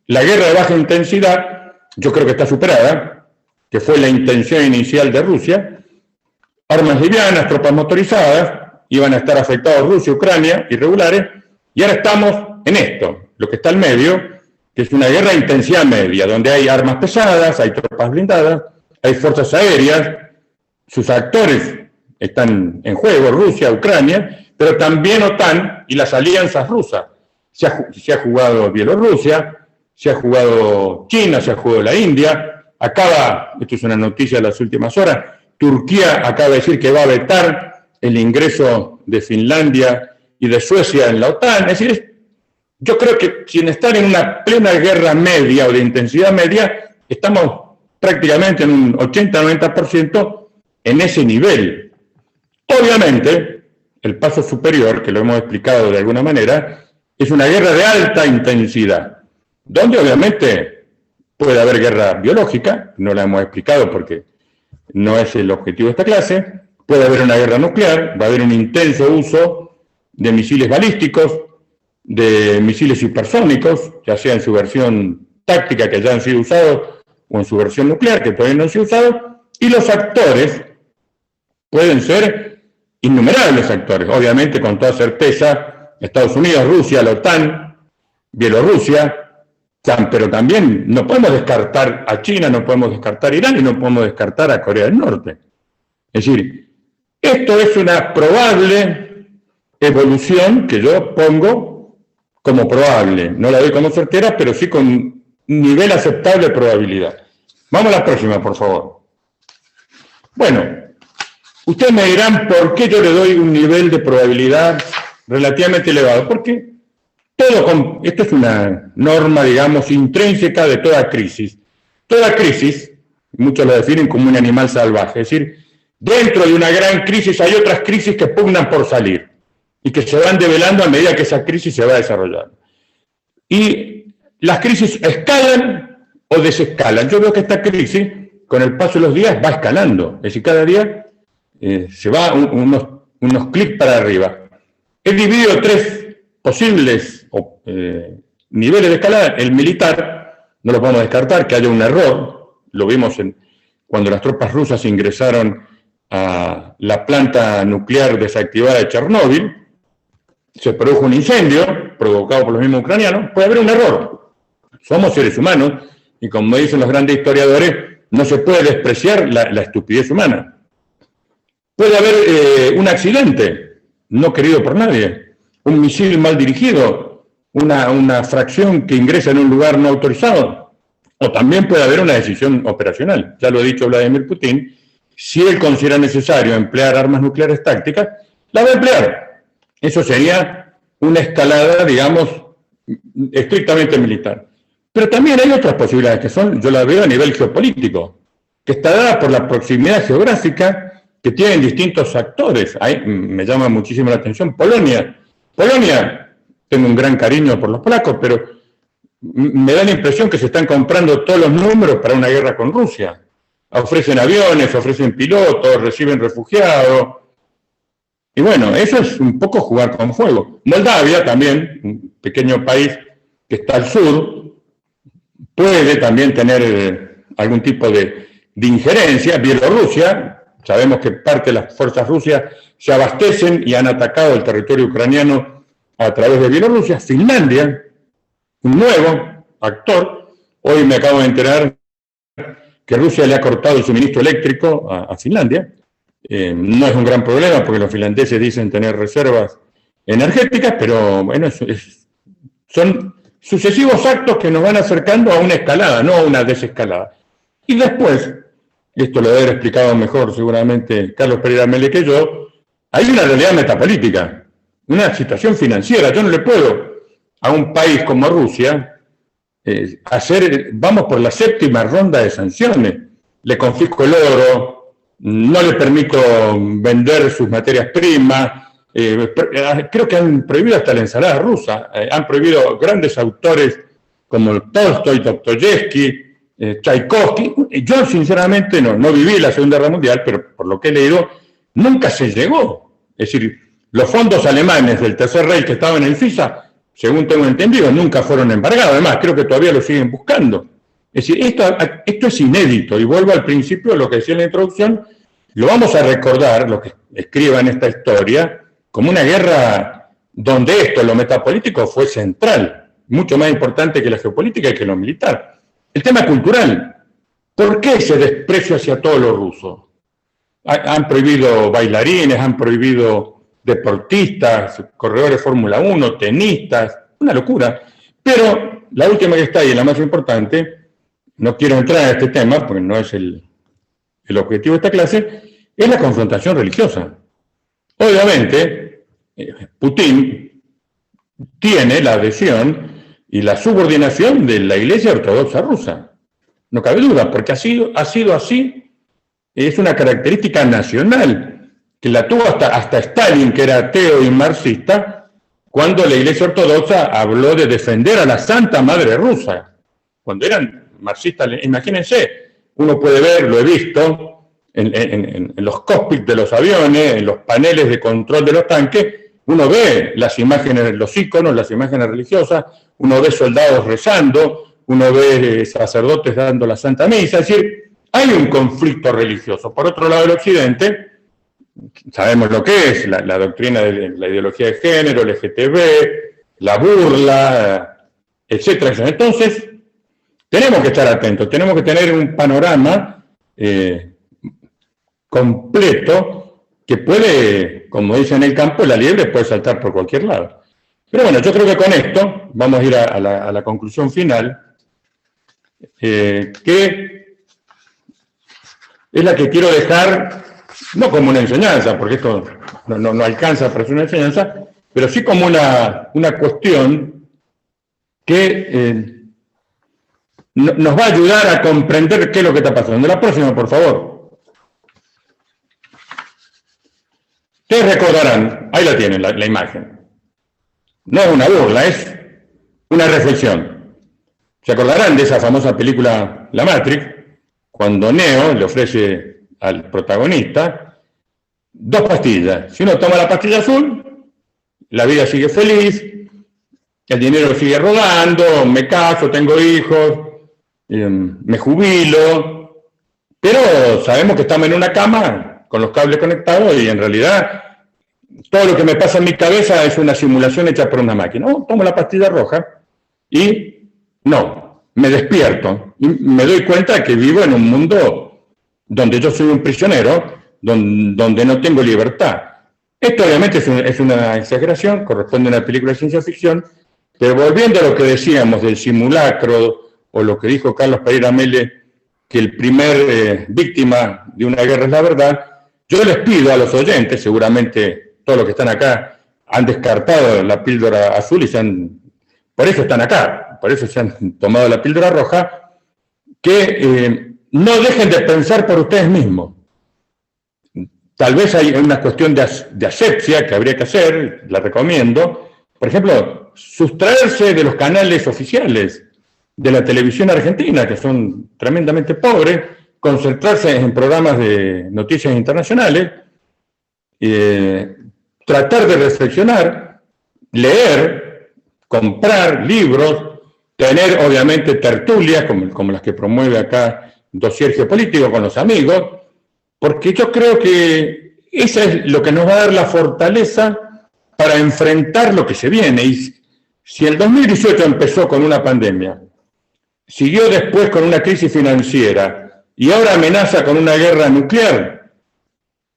la guerra de baja intensidad, yo creo que está superada, que fue la intención inicial de Rusia. Armas livianas, tropas motorizadas, iban a estar afectados Rusia, Ucrania, irregulares, y ahora estamos en esto, lo que está al medio, que es una guerra de intensidad media, donde hay armas pesadas, hay tropas blindadas, hay fuerzas aéreas, sus actores están en juego, Rusia, Ucrania, pero también OTAN y las alianzas rusas. Se ha jugado Bielorrusia, se ha jugado China, se ha jugado la India, esto es una noticia de las últimas horas, Turquía acaba de decir que va a vetar el ingreso de Finlandia y de Suecia en la OTAN. Es decir, yo creo que sin estar en una plena guerra media o de intensidad media, estamos prácticamente en un 80-90% en ese nivel. Obviamente, el paso superior, que lo hemos explicado de alguna manera, es una guerra de alta intensidad, donde obviamente puede haber guerra biológica, no la hemos explicado porque no es el objetivo de esta clase, puede haber una guerra nuclear, va a haber un intenso uso de misiles balísticos, de misiles hipersónicos, ya sea en su versión táctica que ya han sido usados o en su versión nuclear que todavía no han sido usados, y los actores pueden ser innumerables actores, obviamente con toda certeza Estados Unidos, Rusia, la OTAN, Bielorrusia, pero también no podemos descartar a China, no podemos descartar a Irán y no podemos descartar a Corea del Norte. Es decir, esto es una probable evolución que yo pongo como probable. No la doy como certera, pero sí con un nivel aceptable de probabilidad. Vamos a la próxima, por favor. Bueno, Ustedes me dirán por qué yo le doy un nivel de probabilidad relativamente elevado. Porque esto es una norma, digamos, intrínseca de toda crisis. Toda crisis, muchos lo definen como un animal salvaje, es decir, dentro de una gran crisis hay otras crisis que pugnan por salir y que se van develando a medida que esa crisis se va desarrollando. Y las crisis escalan o desescalan. Yo veo que esta crisis, con el paso de los días, va escalando. Es decir, cada día se va unos clics para arriba. He dividido tres posibles niveles de escalada. El militar, no lo podemos descartar, que haya un error. Lo vimos cuando las tropas rusas ingresaron a la planta nuclear desactivada de Chernóbil. Se produjo un incendio provocado por los mismos ucranianos. Puede haber un error. Somos seres humanos y, como dicen los grandes historiadores, no se puede despreciar la estupidez humana. Puede haber un accidente no querido por nadie, un misil mal dirigido, una fracción que ingresa en un lugar no autorizado, o también puede haber una decisión operacional. Ya lo ha dicho Vladimir Putin, si él considera necesario emplear armas nucleares tácticas, la va a emplear. Eso sería una escalada, digamos, estrictamente militar. Pero también hay otras posibilidades que yo la veo a nivel geopolítico, que está dada por la proximidad geográfica que tienen distintos actores. Ahí me llama muchísimo la atención Polonia. Polonia, tengo un gran cariño por los polacos, pero me da la impresión que se están comprando todos los números para una guerra con Rusia. Ofrecen aviones, ofrecen pilotos, reciben refugiados. Y bueno, eso es un poco jugar con fuego. Moldavia también, un pequeño país que está al sur, puede también tener algún tipo de injerencia. Bielorrusia, sabemos que parte de las fuerzas rusas se abastecen y han atacado el territorio ucraniano a través de Bielorrusia. Finlandia, un nuevo actor. Hoy me acabo de enterar que Rusia le ha cortado el suministro eléctrico a Finlandia. No es un gran problema porque los finlandeses dicen tener reservas energéticas, pero bueno, son sucesivos actos que nos van acercando a una escalada, no a una desescalada. Y después, esto lo debe haber explicado mejor seguramente Carlos Pereira Mele que yo, hay una realidad metapolítica, una situación financiera. Yo no le puedo a un país como Rusia vamos por la 7ª ronda de sanciones, le confisco el oro, no le permito vender sus materias primas, creo que han prohibido hasta la ensalada rusa, han prohibido grandes autores como Tolstoy, Dostoyevsky, Tchaikovsky. Yo sinceramente no viví la Segunda Guerra Mundial, pero por lo que he leído, nunca se llegó. Es decir, los fondos alemanes del Tercer Reich que estaban en el FISA, según tengo entendido, nunca fueron embargados. Además, creo que todavía lo siguen buscando. Es decir, esto es inédito, y vuelvo al principio, lo que decía en la introducción, lo vamos a recordar, lo que escriba en esta historia, como una guerra donde lo metapolítico fue central, mucho más importante que la geopolítica y que lo militar. El tema cultural. ¿Por qué ese desprecio hacia todo lo ruso? Han prohibido bailarines, han prohibido deportistas, corredores de Fórmula 1, tenistas, una locura. Pero la última que está ahí, la más importante, no quiero entrar en este tema porque no es el objetivo de esta clase, es la confrontación religiosa. Obviamente, Putin tiene la adhesión y la subordinación de la Iglesia Ortodoxa rusa. No cabe duda, porque ha sido así, es una característica nacional, que la tuvo hasta Stalin, que era ateo y marxista, cuando la Iglesia Ortodoxa habló de defender a la Santa Madre Rusa. Cuando eran marxistas, imagínense, uno puede ver, lo he visto, en los cockpits de los aviones, en los paneles de control de los tanques, uno ve las imágenes, los íconos, las imágenes religiosas, uno ve soldados rezando, uno ve sacerdotes dando la Santa Misa. Es decir, hay un conflicto religioso. Por otro lado, el Occidente, sabemos lo que es la doctrina de la ideología de género, el LGTB, la burla, etcétera. Entonces, tenemos que estar atentos, tenemos que tener un panorama completo que puede, como dicen en el campo, la liebre puede saltar por cualquier lado. Pero bueno, yo creo que con esto vamos a ir a la conclusión final, que es la que quiero dejar no como una enseñanza, porque esto no alcanza para ser una enseñanza, pero sí como una cuestión que nos va a ayudar a comprender qué es lo que está pasando. La próxima, por favor. Ustedes recordarán, ahí la tienen, la imagen. No es una burla, es una reflexión. Se acordarán de esa famosa película La Matrix, cuando Neo le ofrece al protagonista 2 pastillas. Si uno toma la pastilla azul, la vida sigue feliz, el dinero sigue rodando, me caso, tengo hijos, me jubilo, pero sabemos que estamos en una cama con los cables conectados y en realidad todo lo que me pasa en mi cabeza es una simulación hecha por una máquina. No, tomo la pastilla roja y no, me despierto y me doy cuenta de que vivo en un mundo donde yo soy un prisionero, donde no tengo libertad. Esto obviamente es una exageración, corresponde a una película de ciencia ficción, pero volviendo a lo que decíamos del simulacro, o lo que dijo Carlos Pereira Mele, que el primer víctima de una guerra es la verdad, yo les pido a los oyentes, seguramente todos los que están acá han descartado la píldora azul y por eso están acá, por eso se han tomado la píldora roja, que no dejen de pensar por ustedes mismos. Tal vez hay una cuestión de asepsia que habría que hacer, la recomiendo. Por ejemplo, sustraerse de los canales oficiales de la televisión argentina, que son tremendamente pobres, concentrarse en programas de noticias internacionales, tratar de reflexionar, leer, comprar libros, tener obviamente tertulias como las que promueve acá Dossier Geopolítico con los amigos, porque yo creo que eso es lo que nos va a dar la fortaleza para enfrentar lo que se viene. Y si el 2018 empezó con una pandemia, siguió después con una crisis financiera y ahora amenaza con una guerra nuclear,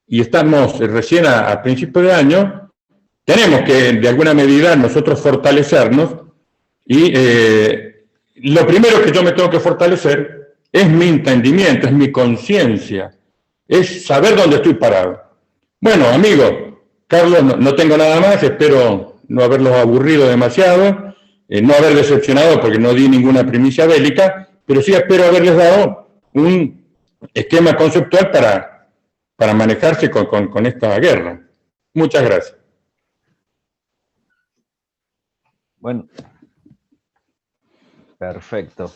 y estamos recién a principios de año, tenemos que de alguna medida nosotros fortalecernos y lo primero que yo me tengo que fortalecer es mi entendimiento, es mi conciencia, es saber dónde estoy parado. Bueno, amigos, Carlos, no tengo nada más, espero no haberlos aburrido demasiado, no haber decepcionado porque no di ninguna primicia bélica, pero sí espero haberles dado un esquema conceptual para manejarse con esta guerra. Muchas gracias. Bueno, perfecto.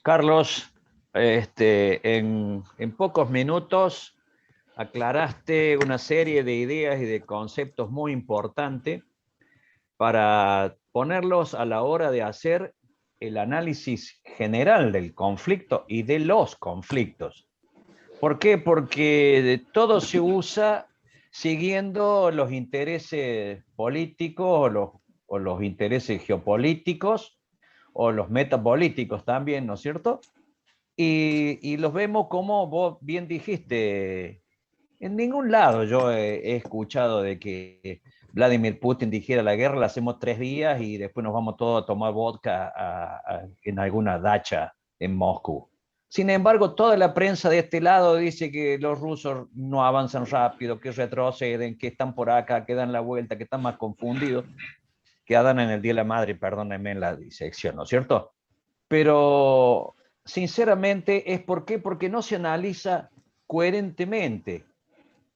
Carlos, en pocos minutos aclaraste una serie de ideas y de conceptos muy importantes para ponerlos a la hora de hacer el análisis general del conflicto y de los conflictos. ¿Por qué? Porque todo se usa siguiendo los intereses políticos o los intereses geopolíticos o los metapolíticos también, ¿no es cierto? Y los vemos como vos bien dijiste, en ningún lado yo he escuchado de que Vladimir Putin dijera la guerra la hacemos 3 días y después nos vamos todos a tomar vodka en alguna dacha en Moscú. Sin embargo, toda la prensa de este lado dice que los rusos no avanzan rápido, que retroceden, que están por acá, que dan la vuelta, que están más confundidos, que andan en el Día de la Madre, perdónenme la disección, ¿no es cierto? Pero sinceramente es porque no se analiza coherentemente.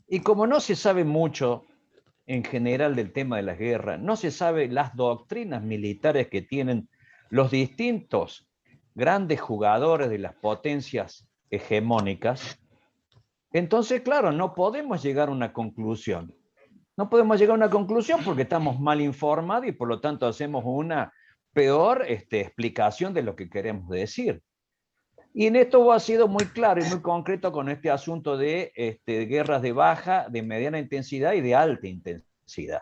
Y como no se sabe mucho en general del tema de la guerra, no se sabe las doctrinas militares que tienen los distintos grandes jugadores de las potencias hegemónicas, entonces, claro, no podemos llegar a una conclusión. No podemos llegar a una conclusión porque estamos mal informados y por lo tanto hacemos una peor explicación de lo que queremos decir. Y en esto ha sido muy claro y muy concreto con este asunto de guerras de baja, de mediana intensidad y de alta intensidad.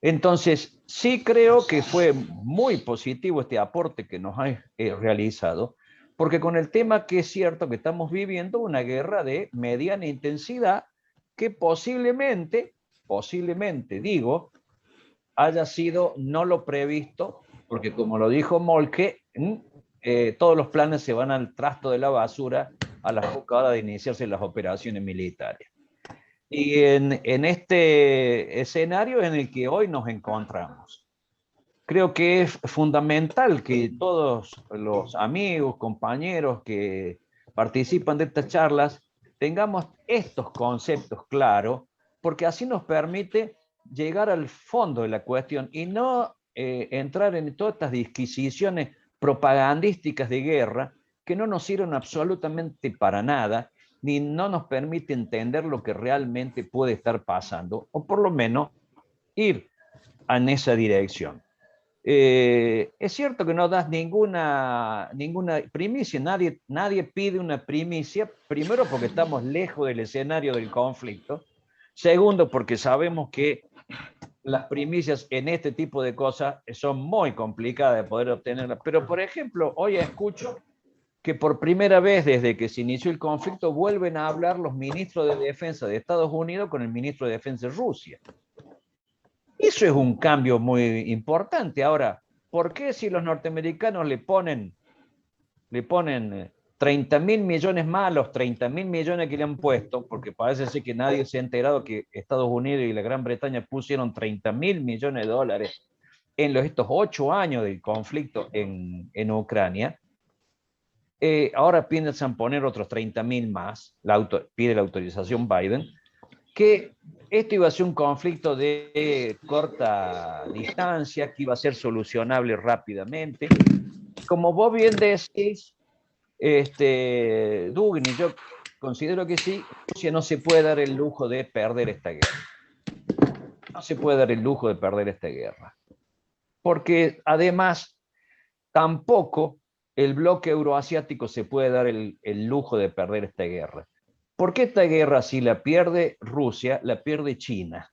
Entonces, sí creo que fue muy positivo este aporte que nos ha realizado, porque con el tema que es cierto que estamos viviendo una guerra de mediana intensidad que posiblemente digo, haya sido no lo previsto, porque como lo dijo Moltke, todos los planes se van al trasto de la basura a la poca hora de iniciarse las operaciones militares. Y en este escenario en el que hoy nos encontramos, creo que es fundamental que todos los amigos, compañeros que participan de estas charlas tengamos estos conceptos claros, porque así nos permite llegar al fondo de la cuestión y no entrar en todas estas disquisiciones propagandísticas de guerra que no nos sirven absolutamente para nada, ni no nos permite entender lo que realmente puede estar pasando, o por lo menos ir en esa dirección. Es cierto que no das ninguna primicia, nadie pide una primicia, primero porque estamos lejos del escenario del conflicto, segundo porque sabemos que las primicias en este tipo de cosas son muy complicadas de poder obtenerlas, pero por ejemplo, hoy escucho que por primera vez desde que se inició el conflicto vuelven a hablar los ministros de defensa de Estados Unidos con el ministro de defensa de Rusia. Eso es un cambio muy importante. Ahora, ¿por qué si los norteamericanos le ponen 30.000 millones más los 30.000 millones que le han puesto? Porque parece ser que nadie se ha enterado que Estados Unidos y la Gran Bretaña pusieron 30.000 millones de dólares en estos 8 años del conflicto en Ucrania. Ahora piensan poner otros 30.000 más, pide la autorización Biden, que esto iba a ser un conflicto de corta distancia, que iba a ser solucionable rápidamente. Como vos bien decís, Dugni, yo considero que sí, Rusia no se puede dar el lujo de perder esta guerra. No se puede dar el lujo de perder esta guerra. Porque además, tampoco el bloque euroasiático se puede dar el lujo de perder esta guerra. Porque esta guerra, si la pierde Rusia, la pierde China.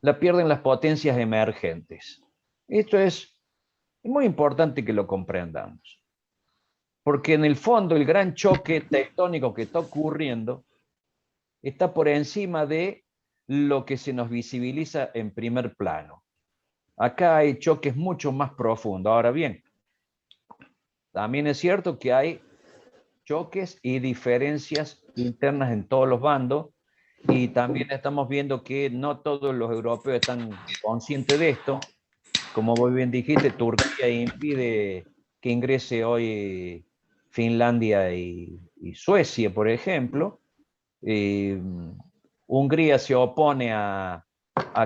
La pierden las potencias emergentes. Esto es muy importante que lo comprendamos. Porque en el fondo el gran choque tectónico que está ocurriendo está por encima de lo que se nos visibiliza en primer plano. Acá hay choques mucho más profundos. Ahora bien, también es cierto que hay choques y diferencias internas en todos los bandos, y también estamos viendo que no todos los europeos están conscientes de esto. Como vos bien dijiste, Turquía impide que ingrese hoy Finlandia y Suecia, por ejemplo. Hungría se opone a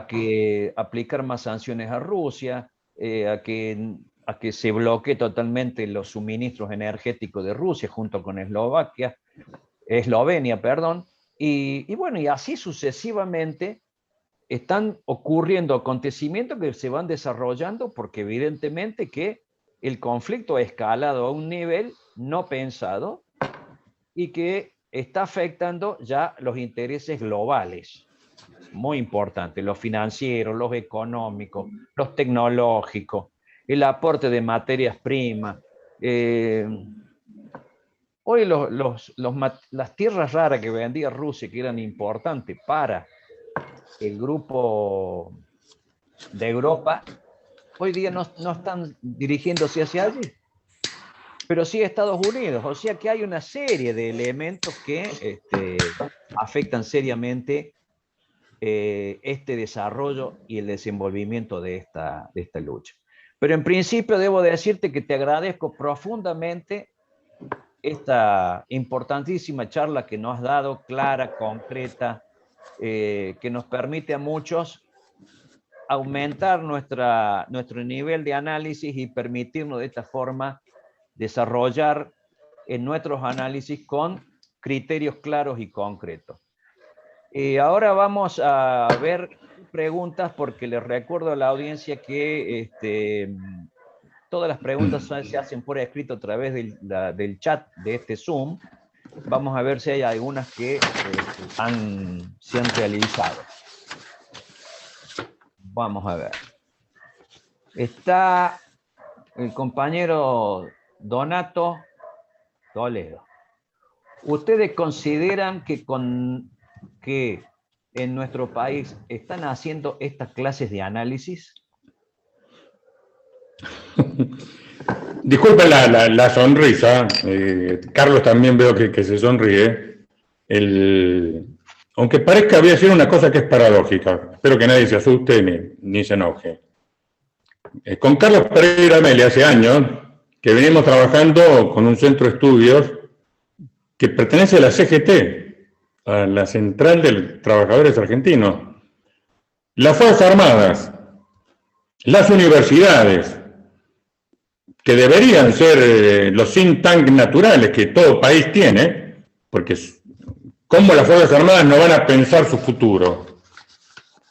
que aplicar más sanciones a Rusia, a que se bloquee totalmente los suministros energéticos de Rusia junto con Eslovenia, perdón, y bueno, y así sucesivamente están ocurriendo acontecimientos que se van desarrollando porque evidentemente que el conflicto ha escalado a un nivel no pensado y que está afectando ya los intereses globales, muy importantes, los financieros, los económicos, los tecnológicos, el aporte de materias primas. Hoy las tierras raras que vendía Rusia, que eran importantes para el grupo de Europa, hoy día no están dirigiéndose hacia allí, pero sí a Estados Unidos. O sea que hay una serie de elementos que afectan seriamente este desarrollo y el desenvolvimiento de esta lucha. Pero en principio debo decirte que te agradezco profundamente esta importantísima charla que nos has dado, clara, concreta, que nos permite a muchos aumentar nuestro nivel de análisis y permitirnos de esta forma desarrollar en nuestros análisis con criterios claros y concretos. Ahora vamos a ver preguntas, porque les recuerdo a la audiencia que todas las preguntas se hacen por escrito a través del chat de este Zoom. Vamos a ver si hay algunas que se han realizado. Vamos a ver. Está el compañero Donato Toledo. ¿Ustedes consideran que en nuestro país están haciendo estas clases de análisis? Disculpen la sonrisa, Carlos también veo que se sonríe. Aunque parezca, voy a decir una cosa que es paradójica, espero que nadie se asuste ni se enoje. Con Carlos Pereira Amelia hace años que venimos trabajando con un centro de estudios que pertenece a la CGT, a la Central de Trabajadores Argentinos. Las Fuerzas Armadas, las universidades, que deberían ser los think tanks naturales que todo país tiene, porque ¿cómo las Fuerzas Armadas no van a pensar su futuro?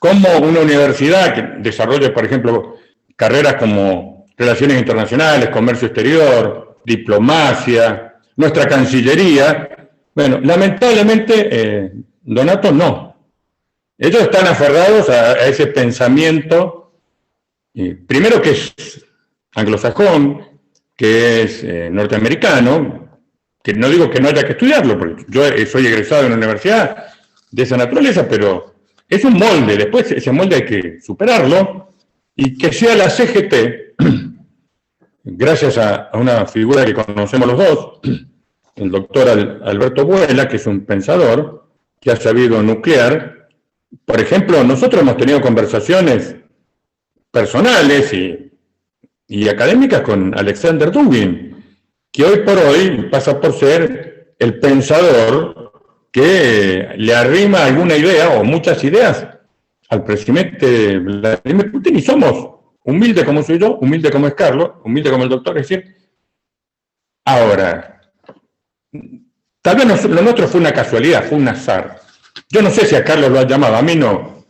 ¿Cómo una universidad que desarrolle, por ejemplo, carreras como Relaciones Internacionales, Comercio Exterior, Diplomacia, nuestra Cancillería? Bueno, lamentablemente, Donato, no. Ellos están aferrados a ese pensamiento, primero que es anglosajón, que es norteamericano, que no digo que no haya que estudiarlo, porque yo soy egresado de una universidad de esa naturaleza, pero es un molde, después ese molde hay que superarlo, y que sea la CGT, gracias a una figura que conocemos los dos, el doctor Alberto Buela, que es un pensador, que ha sabido nuclear. Por ejemplo, nosotros hemos tenido conversaciones personales y académicas con Alexander Dugin, que hoy por hoy pasa por ser el pensador que le arrima alguna idea o muchas ideas al presidente Vladimir Putin, y somos humildes como soy yo, humilde como es Carlos, humilde como el doctor, es decir, ahora, tal vez lo nuestro fue una casualidad, fue un azar. Yo no sé si a Carlos lo ha llamado, a mí no.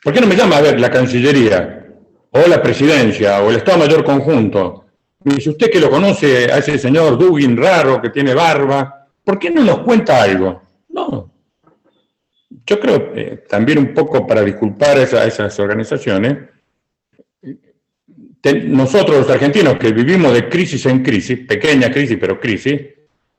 ¿Por qué no me llama a ver la Cancillería, o la Presidencia, o el Estado Mayor Conjunto? Me dice, usted que lo conoce a ese señor Dugin raro, que tiene barba, ¿por qué no nos cuenta algo? No. Yo creo, también un poco para disculpar a esas organizaciones, nosotros los argentinos que vivimos de crisis en crisis, pequeña crisis, pero crisis,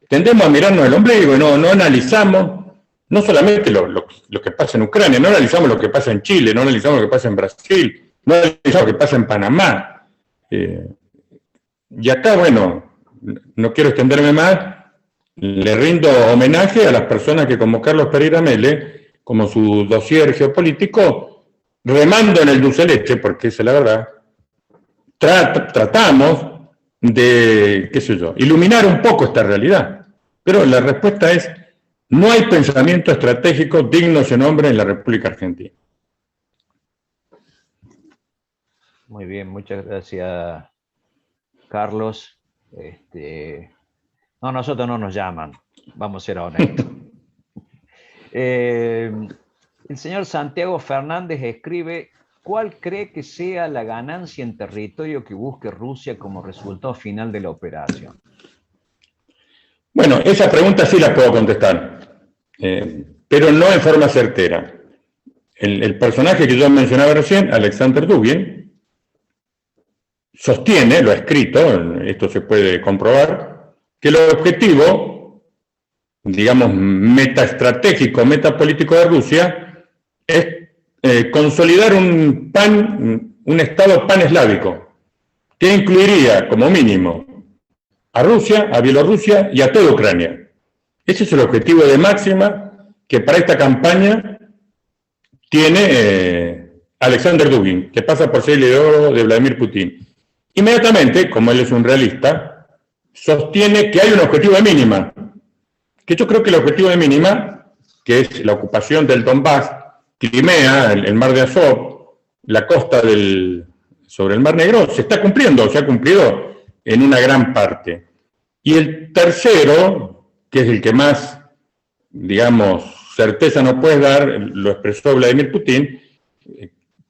tendemos a mirarnos el ombligo y no analizamos no solamente lo que pasa en Ucrania, no analizamos lo que pasa en Chile, no analizamos lo que pasa en Brasil, no analizamos lo que pasa en Panamá. Y acá, bueno, no quiero extenderme más, le rindo homenaje a las personas que como Carlos Pereira Mele, como su dossier geopolítico, remando en el dulce leche, porque esa es la verdad, tratamos de, qué sé yo, iluminar un poco esta realidad. Pero la respuesta es, no hay pensamiento estratégico digno ese nombre en la República Argentina. Muy bien, muchas gracias, Carlos. No, nosotros no nos llaman, vamos a ser honestos. El señor Santiago Fernández escribe, ¿cuál cree que sea la ganancia en territorio que busque Rusia como resultado final de la operación? Bueno, esa pregunta sí la puedo contestar, pero no en forma certera. El personaje que yo mencionaba recién, Alexander Dugin, sostiene, lo ha escrito, esto se puede comprobar, que el objetivo, digamos, metaestratégico, metapolítico de Rusia es consolidar un estado paneslávico, que incluiría, como mínimo, a Rusia, a Bielorrusia y a toda Ucrania. Ese es el objetivo de máxima que para esta campaña tiene Alexander Dugin, que pasa por ser el ideólogo de Vladimir Putin. Inmediatamente, como él es un realista, sostiene que hay un objetivo de mínima, que yo creo que el objetivo de mínima, que es la ocupación del Donbass, Crimea, el mar de Azov, la costa sobre el Mar Negro, se está cumpliendo, se ha cumplido en una gran parte. Y el tercero, que es el que más, digamos, certeza no puede dar, lo expresó Vladimir Putin,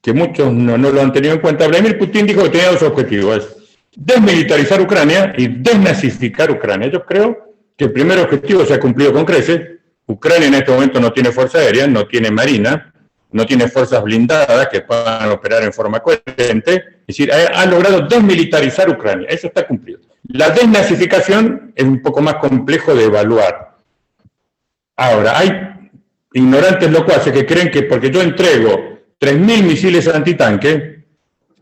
que muchos no lo han tenido en cuenta. Vladimir Putin dijo que tenía dos objetivos, es desmilitarizar Ucrania y desnazificar Ucrania. Yo creo que el primer objetivo se ha cumplido con creces. Ucrania en este momento no tiene fuerza aérea, no tiene marina, no tiene fuerzas blindadas que puedan operar en forma coherente. Es decir, ha logrado desmilitarizar Ucrania, eso está cumplido. La desnazificación es un poco más complejo de evaluar. Ahora, hay ignorantes locuaces que creen que porque yo entrego 3.000 misiles antitanque,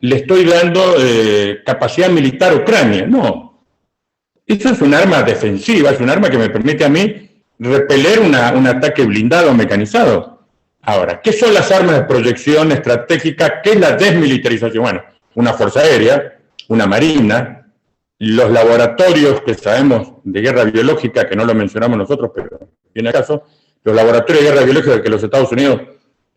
le estoy dando capacidad militar a Ucrania. No, Eso es un arma defensiva, es un arma que me permite a mí repeler un ataque blindado o mecanizado. Ahora, ¿qué son las armas de proyección estratégica? ¿Qué es la desmilitarización? Bueno, una fuerza aérea, una marina, los laboratorios que sabemos de guerra biológica, que no lo mencionamos nosotros, pero viene al caso, los laboratorios de guerra biológica que los Estados Unidos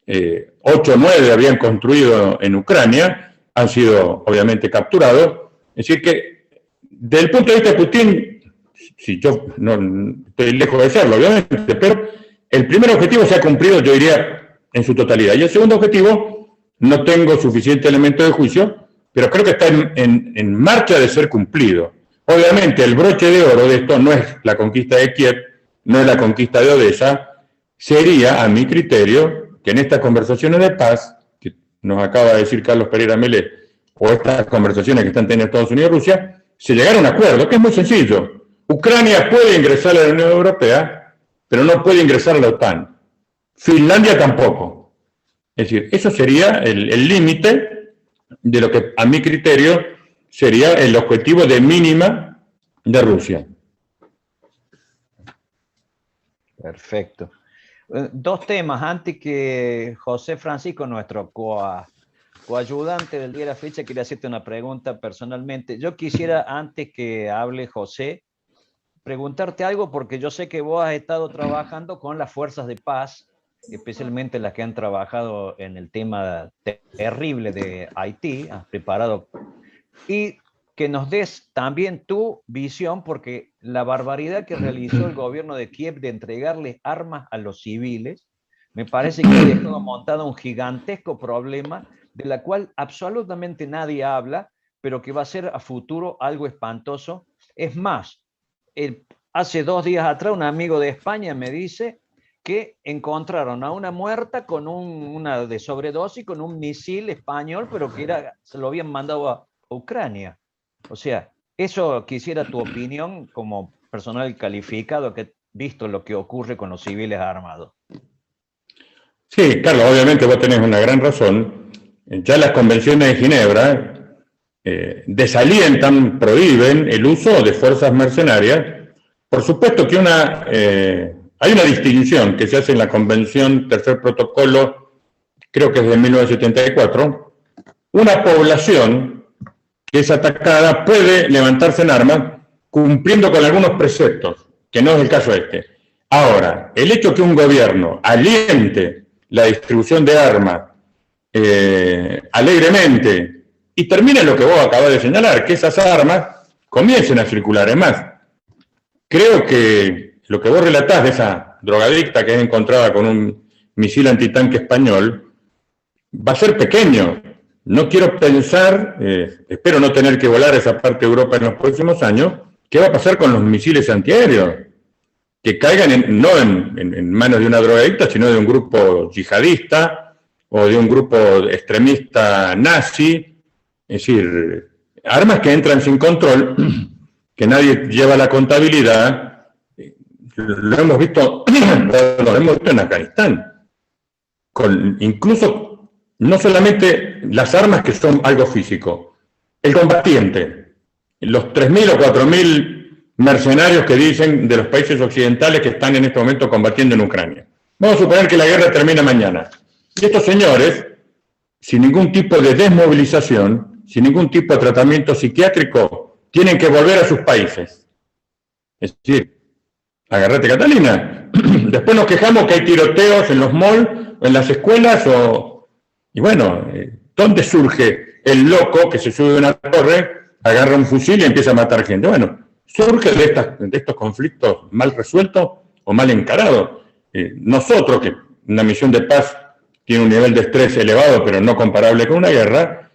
8 o 9 habían construido en Ucrania, han sido obviamente capturados. Es decir que, desde el punto de vista de Putin, si yo no estoy lejos de serlo, obviamente, pero el primer objetivo se ha cumplido, yo diría, en su totalidad. Y el segundo objetivo, no tengo suficiente elemento de juicio, pero creo que está en marcha de ser cumplido. Obviamente, el broche de oro de esto no es la conquista de Kiev, no es la conquista de Odessa, sería, a mi criterio, que en estas conversaciones de paz, que nos acaba de decir Carlos Pereira Mele, o estas conversaciones que están teniendo Estados Unidos y Rusia, se llegara a un acuerdo, que es muy sencillo. Ucrania puede ingresar a la Unión Europea, pero no puede ingresar a la OTAN. Finlandia tampoco. Es decir, eso sería el límite de lo que, a mi criterio, sería el objetivo de mínima de Rusia. Perfecto. Dos temas antes que José Francisco, nuestro coayudante del día de la fecha, quería hacerte una pregunta personalmente. Yo quisiera, antes que hable José, preguntarte algo, porque yo sé que vos has estado trabajando con las fuerzas de paz, especialmente las que han trabajado en el tema terrible de Haití, has preparado, y que nos des también tu visión, porque la barbaridad que realizó el gobierno de Kiev de entregarles armas a los civiles, me parece que ha dejado montado un gigantesco problema de la cual absolutamente nadie habla, pero que va a ser a futuro algo espantoso. Es más, hace 2 días atrás un amigo de España me dice que encontraron a una muerta con una de sobredosis con un misil español, pero que se lo habían mandado a Ucrania. O sea, eso quisiera tu opinión como personal calificado que ha visto lo que ocurre con los civiles armados. Sí, Carlos, obviamente vos tenés una gran razón. Ya las convenciones de Ginebra desalientan, prohíben el uso de fuerzas mercenarias. Por supuesto que hay una distinción que se hace en la Convención Tercer Protocolo, creo que es de 1974. Una población que es atacada puede levantarse en armas cumpliendo con algunos preceptos, que no es el caso este. Ahora, el hecho que un gobierno aliente la distribución de armas alegremente y termine lo que vos acabas de señalar, que esas armas comiencen a circular. Es más, creo que lo que vos relatás de esa drogadicta que es encontrada con un misil antitanque español va a ser pequeño. No quiero pensar, espero no tener que volar esa parte de Europa en los próximos años, ¿qué va a pasar con los misiles antiaéreos? Que caigan no en manos de una drogadicta, sino de un grupo yihadista o de un grupo extremista nazi. Es decir, armas que entran sin control, que nadie lleva la contabilidad. Lo hemos visto, en Afganistán. Incluso, no solamente las armas que son algo físico, el combatiente, los 3.000 o 4.000 mercenarios que dicen de los países occidentales que están en este momento combatiendo en Ucrania. Vamos a suponer que la guerra termina mañana. Y estos señores, sin ningún tipo de desmovilización, sin ningún tipo de tratamiento psiquiátrico, tienen que volver a sus países. Es decir, agárrate, Catalina. Después nos quejamos que hay tiroteos en los malls, en las escuelas, y bueno, ¿dónde surge el loco que se sube a una torre, agarra un fusil y empieza a matar gente? Bueno, surge de estos conflictos mal resueltos o mal encarados. Nosotros, que una misión de paz tiene un nivel de estrés elevado, pero no comparable con una guerra,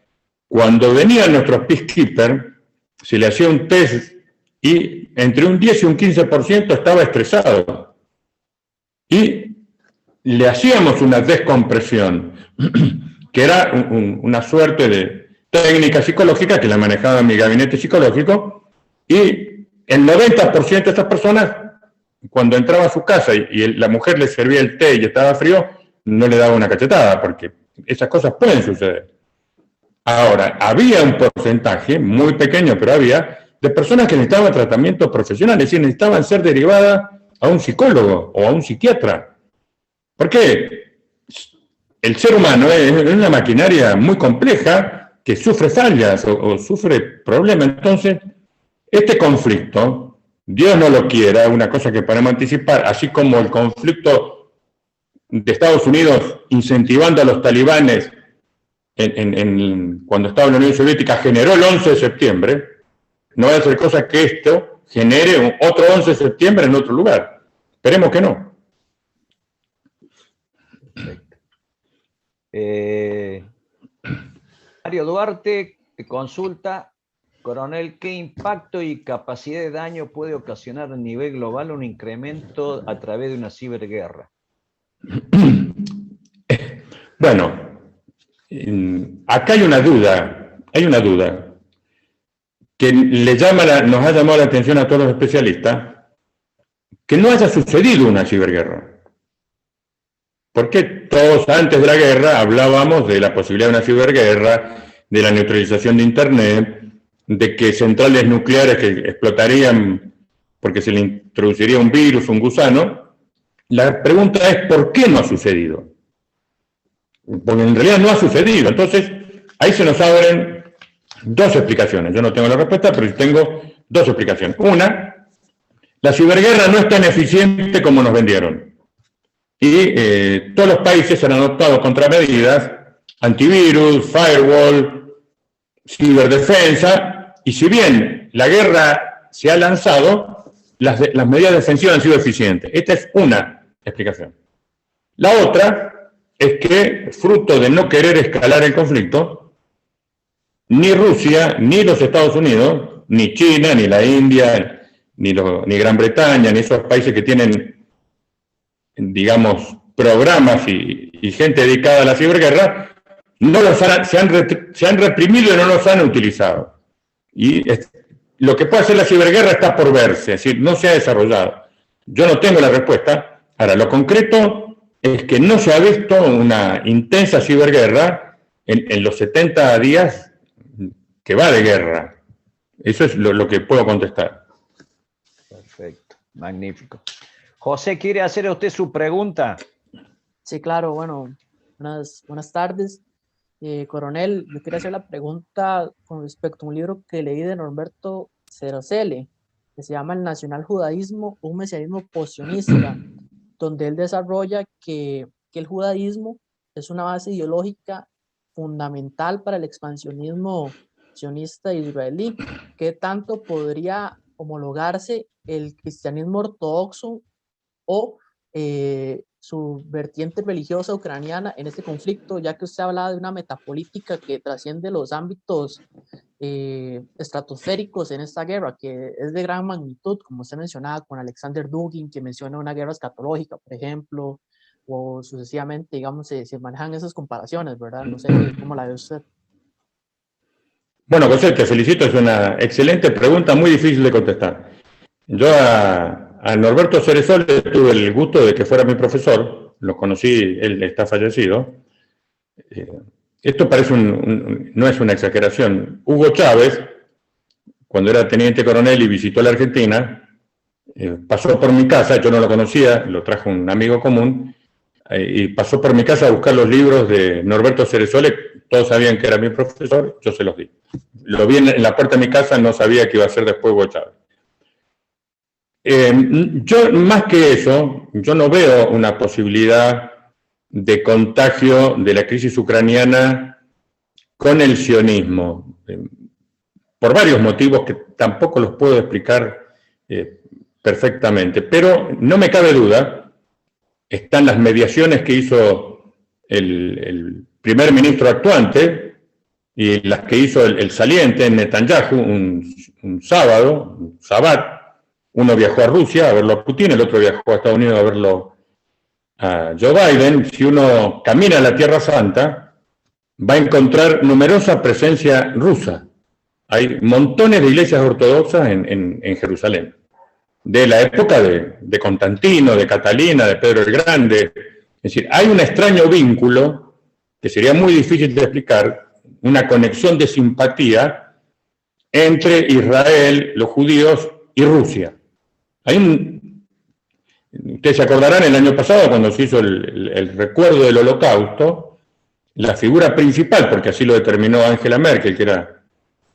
cuando venían nuestros peacekeepers, se le hacía un test y entre un 10 y un 15% estaba estresado. Y le hacíamos una descompresión, que era una suerte de técnica psicológica que la manejaba mi gabinete psicológico, y el 90% de estas personas, cuando entraba a su casa y la mujer le servía el té y estaba frío, no le daba una cachetada, porque esas cosas pueden suceder. Ahora, había un porcentaje, muy pequeño, pero había, de personas que necesitaban tratamiento profesional, es decir, necesitaban ser derivadas a un psicólogo o a un psiquiatra. ¿Por qué? El ser humano es una maquinaria muy compleja que sufre fallas o sufre problemas. Entonces, este conflicto, Dios no lo quiera, una cosa que podemos anticipar, así como el conflicto de Estados Unidos incentivando a los talibanes cuando estaba en la Unión Soviética generó el 11 de septiembre, no va a ser cosa que esto genere otro 11 de septiembre en otro lugar. Esperemos que no. Perfecto. Mario Duarte te consulta, coronel, ¿qué impacto y capacidad de daño puede ocasionar a nivel global un incremento a través de una ciberguerra? Bueno, acá hay una duda que nos ha llamado la atención a todos los especialistas, que no haya sucedido una ciberguerra. Porque todos antes de la guerra hablábamos de la posibilidad de una ciberguerra, de la neutralización de Internet, de que centrales nucleares que explotarían porque se le introduciría un virus, un gusano. La pregunta es ¿por qué no ha sucedido? Porque en realidad no ha sucedido. Entonces, ahí se nos abren dos explicaciones. Yo no tengo la respuesta, pero tengo dos explicaciones. Una, la ciberguerra no es tan eficiente como nos vendieron. Y todos los países han adoptado contramedidas, antivirus, firewall, ciberdefensa, y si bien la guerra se ha lanzado, las medidas defensivas han sido eficientes. Esta es una explicación. La otra es que, fruto de no querer escalar el conflicto, ni Rusia, ni los Estados Unidos, ni China, ni la India, ni Gran Bretaña, ni esos países que tienen, digamos, programas y gente dedicada a la ciberguerra, se han reprimido y no los han utilizado. Y lo que puede hacer la ciberguerra está por verse, es decir, no se ha desarrollado. Yo no tengo la respuesta. Ahora, lo concreto es que no se ha visto una intensa ciberguerra en los 70 días que va de guerra. Eso es lo que puedo contestar. Perfecto, magnífico. José, ¿quiere hacer a usted su pregunta? Sí, claro, bueno, buenas tardes. Coronel, yo quería hacer la pregunta con respecto a un libro que leí de Norberto Cerosele, que se llama El Nacional Judaísmo, un mesianismo postsionista, donde él desarrolla que el judaísmo es una base ideológica fundamental para el expansionismo sionista israelí. ¿Qué tanto podría homologarse el cristianismo ortodoxo o su vertiente religiosa ucraniana en este conflicto, ya que usted hablaba de una metapolítica que trasciende los ámbitos estratosféricos en esta guerra, que es de gran magnitud, como usted mencionaba con Alexander Dugin, que menciona una guerra escatológica, por ejemplo, o sucesivamente, digamos, se manejan esas comparaciones, ¿verdad? No sé cómo la ve usted. Bueno, José, te felicito, es una excelente pregunta, muy difícil de contestar. Yo a Norberto Cerosele tuve el gusto de que fuera mi profesor, lo conocí, él está fallecido. Esto parece no es una exageración. Hugo Chávez, cuando era teniente coronel y visitó la Argentina, pasó por mi casa, yo no lo conocía, lo trajo un amigo común, y pasó por mi casa a buscar los libros de Norberto Cerosele. Todos sabían que era mi profesor, yo se los di. Lo vi en la puerta de mi casa, no sabía que iba a ser después Hugo Chávez. Yo, más que eso, yo no veo una posibilidad de contagio de la crisis ucraniana con el sionismo, por varios motivos que tampoco los puedo explicar perfectamente, pero no me cabe duda, están las mediaciones que hizo el primer ministro actuante y las que hizo el saliente Netanyahu un sábado, un sabbat. Uno viajó a Rusia a verlo a Putin, el otro viajó a Estados Unidos a verlo a Joe Biden. Si uno camina a la Tierra Santa, va a encontrar numerosa presencia rusa. Hay montones de iglesias ortodoxas en Jerusalén. De la época de Constantino, de Catalina, de Pedro el Grande. Es decir, hay un extraño vínculo que sería muy difícil de explicar, una conexión de simpatía entre Israel, los judíos y Rusia. Ustedes se acordarán, el año pasado, cuando se hizo el recuerdo del Holocausto, la figura principal, porque así lo determinó Angela Merkel, que era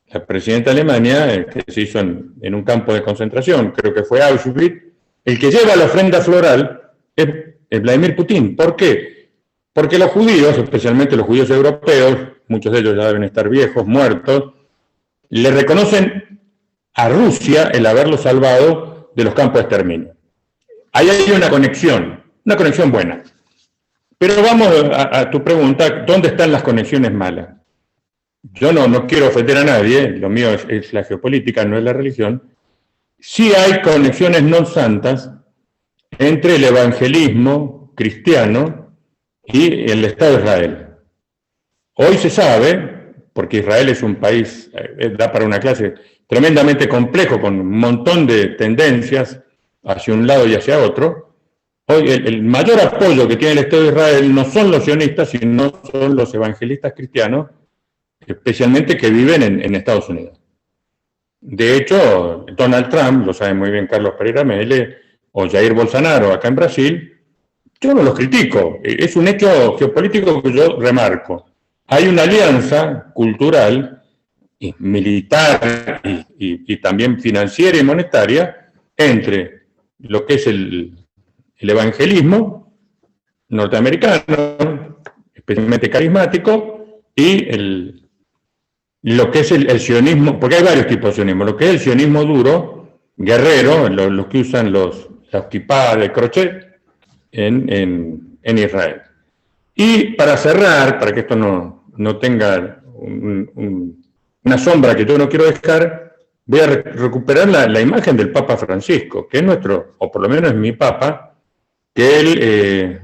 la presidenta de Alemania, que se hizo en un campo de concentración, creo que fue Auschwitz, el que lleva la ofrenda floral es Vladimir Putin. ¿Por qué? Porque los judíos, especialmente los judíos europeos, muchos de ellos ya deben estar viejos, muertos, le reconocen a Rusia el haberlo salvado de los campos de exterminio. Ahí hay una conexión buena. Pero vamos a tu pregunta, ¿dónde están las conexiones malas? Yo no quiero ofender a nadie, lo mío es la geopolítica, no es la religión. Sí hay conexiones no santas entre el evangelismo cristiano y el Estado de Israel. Hoy se sabe, porque Israel es un país, da para una clase tremendamente complejo, con un montón de tendencias hacia un lado y hacia otro. Hoy el mayor apoyo que tiene el Estado de Israel no son los sionistas, sino son los evangelistas cristianos, especialmente que viven en Estados Unidos. De hecho, Donald Trump, lo sabe muy bien Carlos Pereira Mele, o Jair Bolsonaro acá en Brasil, yo no los critico, es un hecho geopolítico que yo remarco. Hay una alianza cultural, y militar y también financiera y monetaria entre lo que es el evangelismo norteamericano, especialmente carismático, y lo que es el sionismo, porque hay varios tipos de sionismo, lo que es el sionismo duro, guerrero, los que usan las kipá de crochet en Israel. Y para cerrar, para que esto no tenga una sombra que yo no quiero dejar, voy a recuperar la imagen del Papa Francisco, que es nuestro, o por lo menos es mi Papa, que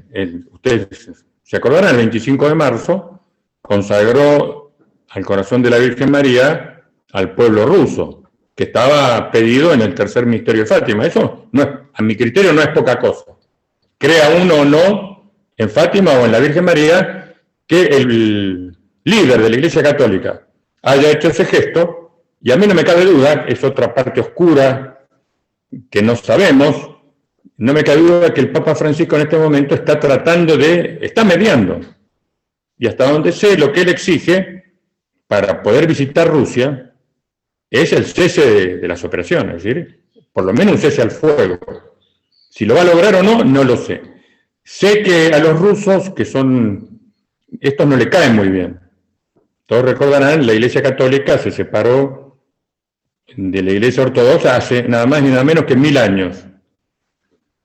ustedes se acordarán, el 25 de marzo consagró al corazón de la Virgen María al pueblo ruso, que estaba pedido en el tercer misterio de Fátima. Eso, a mi criterio, no es poca cosa. Crea uno o no en Fátima o en la Virgen María, que el líder de la Iglesia Católica haya hecho ese gesto, y a mí no me cabe duda, es otra parte oscura que no sabemos, no me cabe duda que el Papa Francisco en este momento está mediando, y hasta donde sé, lo que él exige para poder visitar Rusia es el cese de las operaciones, es decir, por lo menos un cese al fuego. Si lo va a lograr o no, no lo sé. Sé que a los rusos, estos no le caen muy bien. Todos recordarán, la Iglesia Católica se separó de la Iglesia Ortodoxa hace nada más ni nada menos que 1000 años.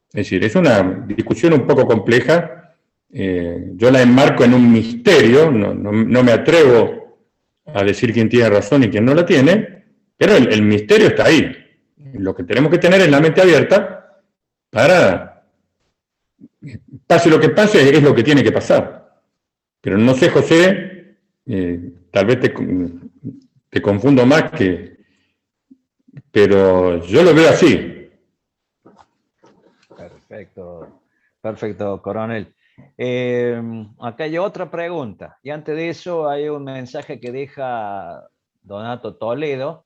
Es decir, es una discusión un poco compleja. Yo la enmarco en un misterio, no me atrevo a decir quién tiene razón y quién no la tiene, pero el misterio está ahí. Lo que tenemos que tener es la mente abierta para, pase lo que pase, es lo que tiene que pasar. Pero no sé, José, tal vez te confundo más pero yo lo veo así. Perfecto, coronel. Acá hay otra pregunta, y antes de eso hay un mensaje que deja Donato Toledo.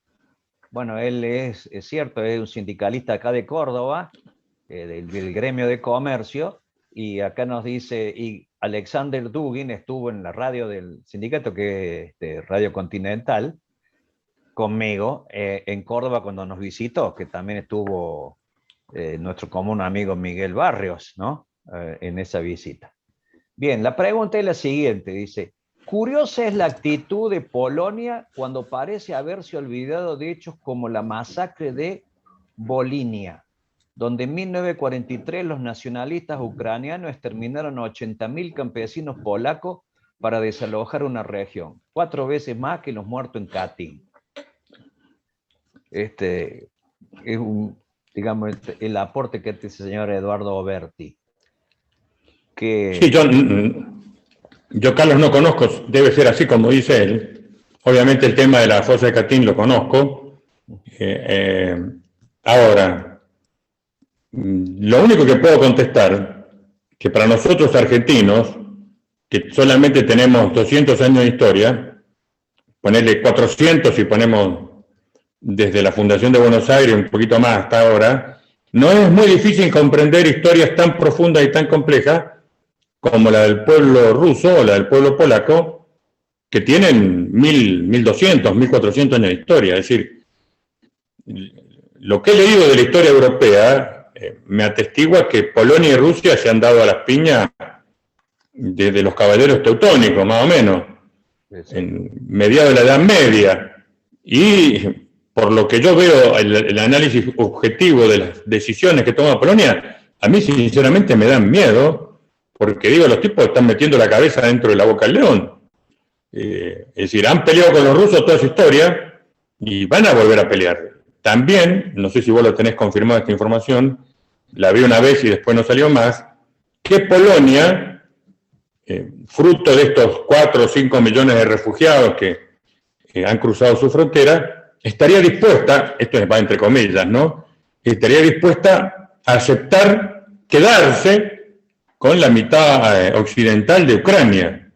Bueno, él es cierto, es un sindicalista acá de Córdoba, del gremio de comercio, y acá nos dice, y Alexander Dugin estuvo en la radio del sindicato, que es Radio Continental, conmigo, en Córdoba cuando nos visitó, que también estuvo nuestro común amigo Miguel Barrios, ¿no? En esa visita. Bien, la pregunta es la siguiente, dice, curiosa es la actitud de Polonia cuando parece haberse olvidado de hechos como la masacre de Volhynia, donde en 1943 los nacionalistas ucranianos exterminaron a 80.000 campesinos polacos para desalojar una región, 4 veces más que los muertos en Katyn. Es digamos, el aporte que hace el señor Eduardo Oberti. Sí, yo Carlos no conozco, debe ser así como dice él. Obviamente el tema de la fosa de Katyn lo conozco. Ahora, lo único que puedo contestar, que para nosotros argentinos, que solamente tenemos 200 años de historia, ponerle 400 y ponemos desde la Fundación de Buenos Aires, un poquito más hasta ahora, no es muy difícil comprender historias tan profundas y tan complejas como la del pueblo ruso o la del pueblo polaco, que tienen 1200, 1400 años de historia. Es decir, lo que he leído de la historia europea me atestigua que Polonia y Rusia se han dado a las piñas desde los caballeros teutónicos, más o menos, en mediados de la Edad Media. Y por lo que yo veo, el análisis objetivo de las decisiones que toma Polonia, a mí sinceramente me dan miedo, porque digo, los tipos están metiendo la cabeza dentro de la boca del león. Es decir, han peleado con los rusos toda su historia y van a volver a pelear. También, no sé si vos lo tenés confirmado esta información, la vi una vez y después no salió más, que Polonia, fruto de estos 4 o 5 millones de refugiados que han cruzado su frontera, estaría dispuesta, esto va entre comillas, ¿no? Estaría dispuesta a aceptar quedarse con la mitad occidental de Ucrania.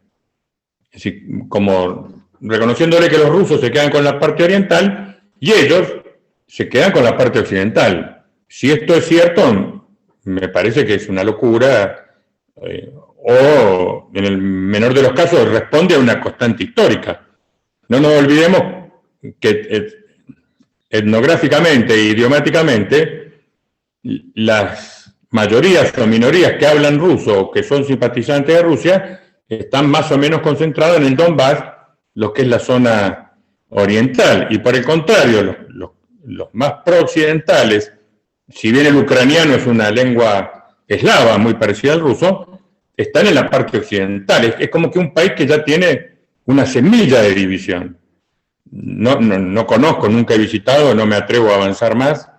Es decir, como reconociéndole que los rusos se quedan con la parte oriental y ellos se quedan con la parte occidental. Si esto es cierto, me parece que es una locura, o en el menor de los casos responde a una constante histórica. No nos olvidemos que etnográficamente e idiomáticamente las mayorías o minorías que hablan ruso o que son simpatizantes de Rusia están más o menos concentrados en el Donbass, lo que es la zona oriental, y por el contrario, los más pro-occidentales, si bien el ucraniano es una lengua eslava muy parecida al ruso, están en la parte occidental. Es como que un país que ya tiene una semilla de división. No conozco, nunca he visitado, no me atrevo a avanzar más,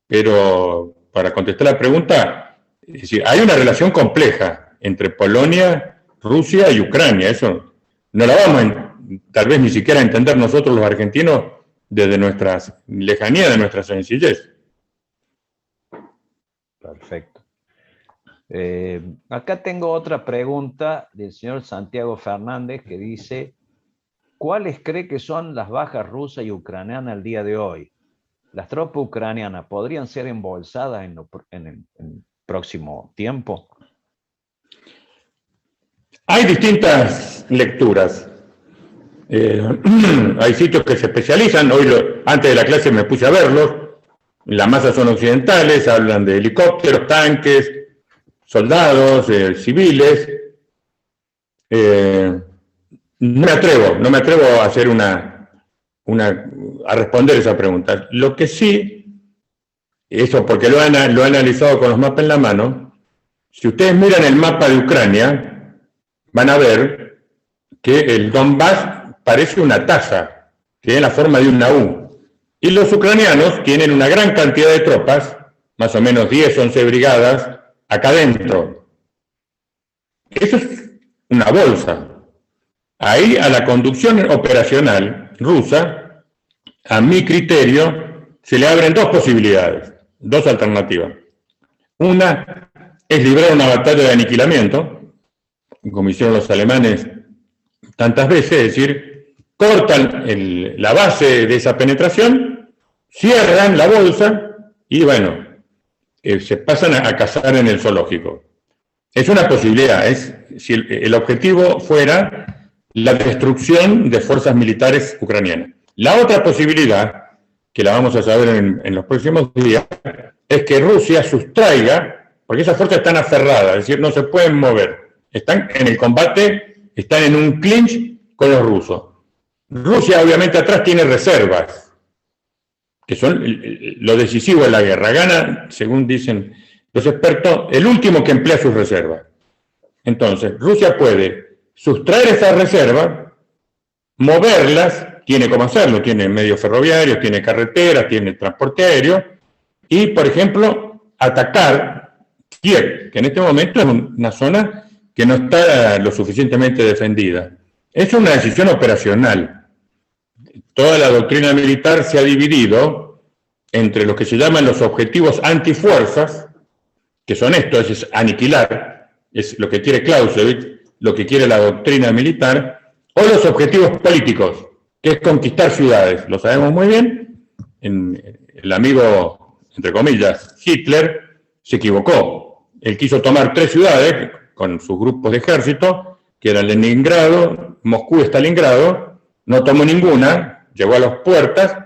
pero para contestar la pregunta, es decir, hay una relación compleja entre Polonia, Rusia y Ucrania. Eso no la vamos tal vez ni siquiera a entender nosotros los argentinos desde nuestra lejanía, de nuestra sencillez. Perfecto. Acá tengo otra pregunta del señor Santiago Fernández que dice: ¿cuáles cree que son las bajas rusas y ucranianas al día de hoy? ¿Las tropas ucranianas podrían ser embolsadas en el próximo tiempo? Hay distintas lecturas. Hay sitios que se especializan. Hoy, antes de la clase me puse a verlos. La masa son occidentales, hablan de helicópteros, tanques, soldados, civiles. No me atrevo a hacer a responder esa pregunta. Lo que sí, eso porque lo he analizado con los mapas en la mano, si ustedes miran el mapa de Ucrania, van a ver que el Donbass parece una taza, tiene la forma de una U. Y los ucranianos tienen una gran cantidad de tropas, más o menos 10, 11 brigadas, acá adentro. Eso es una bolsa. Ahí a la conducción operacional rusa, a mi criterio, se le abren dos posibilidades, dos alternativas. Una es librar una batalla de aniquilamiento, como hicieron los alemanes tantas veces, es decir, cortan la base de esa penetración, cierran la bolsa y bueno, se pasan a cazar en el zoológico. Es una posibilidad, si el objetivo fuera la destrucción de fuerzas militares ucranianas. La otra posibilidad, que la vamos a saber en los próximos días, es que Rusia sustraiga, porque esas fuerzas están aferradas, es decir, no se pueden mover. Están en el combate, están en un clinch con los rusos. Rusia obviamente atrás tiene reservas, que son lo decisivo de la guerra. Gana, según dicen los expertos, el último que emplea sus reservas. Entonces, Rusia puede sustraer esas reservas, moverlas, tiene cómo hacerlo, tiene medios ferroviarios, tiene carreteras, tiene transporte aéreo, y, por ejemplo, atacar Kiev, que en este momento es una zona que no está lo suficientemente defendida. Es una decisión operacional. Toda la doctrina militar se ha dividido entre lo que se llaman los objetivos antifuerzas, que son estos, es aniquilar, es lo que quiere Clausewitz, lo que quiere la doctrina militar, o los objetivos políticos, que es conquistar ciudades, lo sabemos muy bien, el amigo, entre comillas, Hitler, se equivocó. Él quiso tomar 3 ciudades con sus grupos de ejército, que eran Leningrado, Moscú y Stalingrado, no tomó ninguna, llegó a las puertas,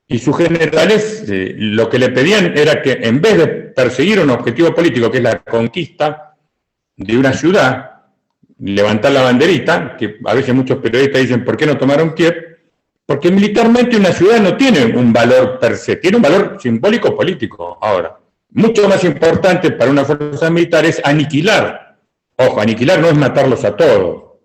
y sus generales lo que le pedían era que en vez de perseguir un objetivo político, que es la conquista de una ciudad, levantar la banderita, que a veces muchos periodistas dicen, ¿por qué no tomaron Kiev? Porque militarmente una ciudad no tiene un valor per se, tiene un valor simbólico político. Ahora, mucho más importante para una fuerza militar es aniquilar. Ojo, aniquilar no es matarlos a todos.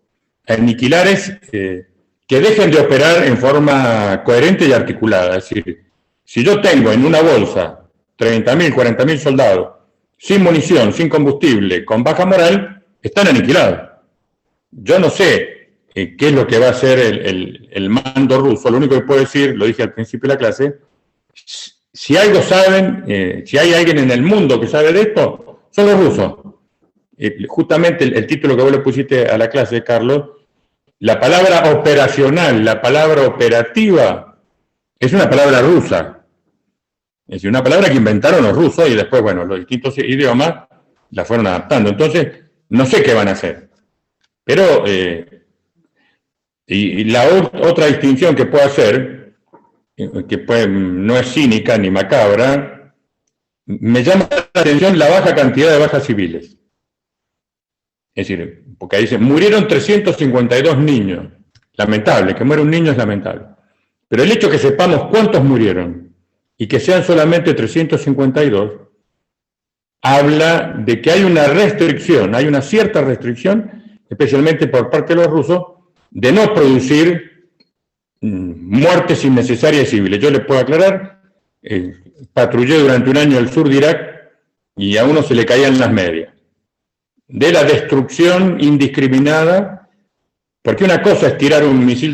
Aniquilar es que dejen de operar en forma coherente y articulada. Es decir, si yo tengo en una bolsa 30.000, 40.000 soldados, sin munición, sin combustible, con baja moral, están aniquilados. Yo no sé qué es lo que va a hacer el mando ruso. Lo único que puedo decir, lo dije al principio de la clase, si algo saben, si hay alguien en el mundo que sabe de esto, son los rusos. Justamente el título que vos le pusiste a la clase, Carlos, la palabra operacional, la palabra operativa, es una palabra rusa. Es decir, una palabra que inventaron los rusos y después, bueno, los distintos idiomas la fueron adaptando. Entonces, no sé qué van a hacer. Pero, y la otra distinción que puedo hacer, que no es cínica ni macabra, me llama la atención la baja cantidad de bajas civiles. Es decir, porque ahí dice, murieron 352 niños. Lamentable, que muera un niño es lamentable. Pero el hecho que sepamos cuántos murieron y que sean solamente 352, habla de que hay una restricción, hay una cierta restricción, especialmente por parte de los rusos, de no producir muertes innecesarias civiles. Yo les puedo aclarar, patrullé durante un año el sur de Irak y a uno se le caían las medias. De la destrucción indiscriminada, porque una cosa es tirar un misil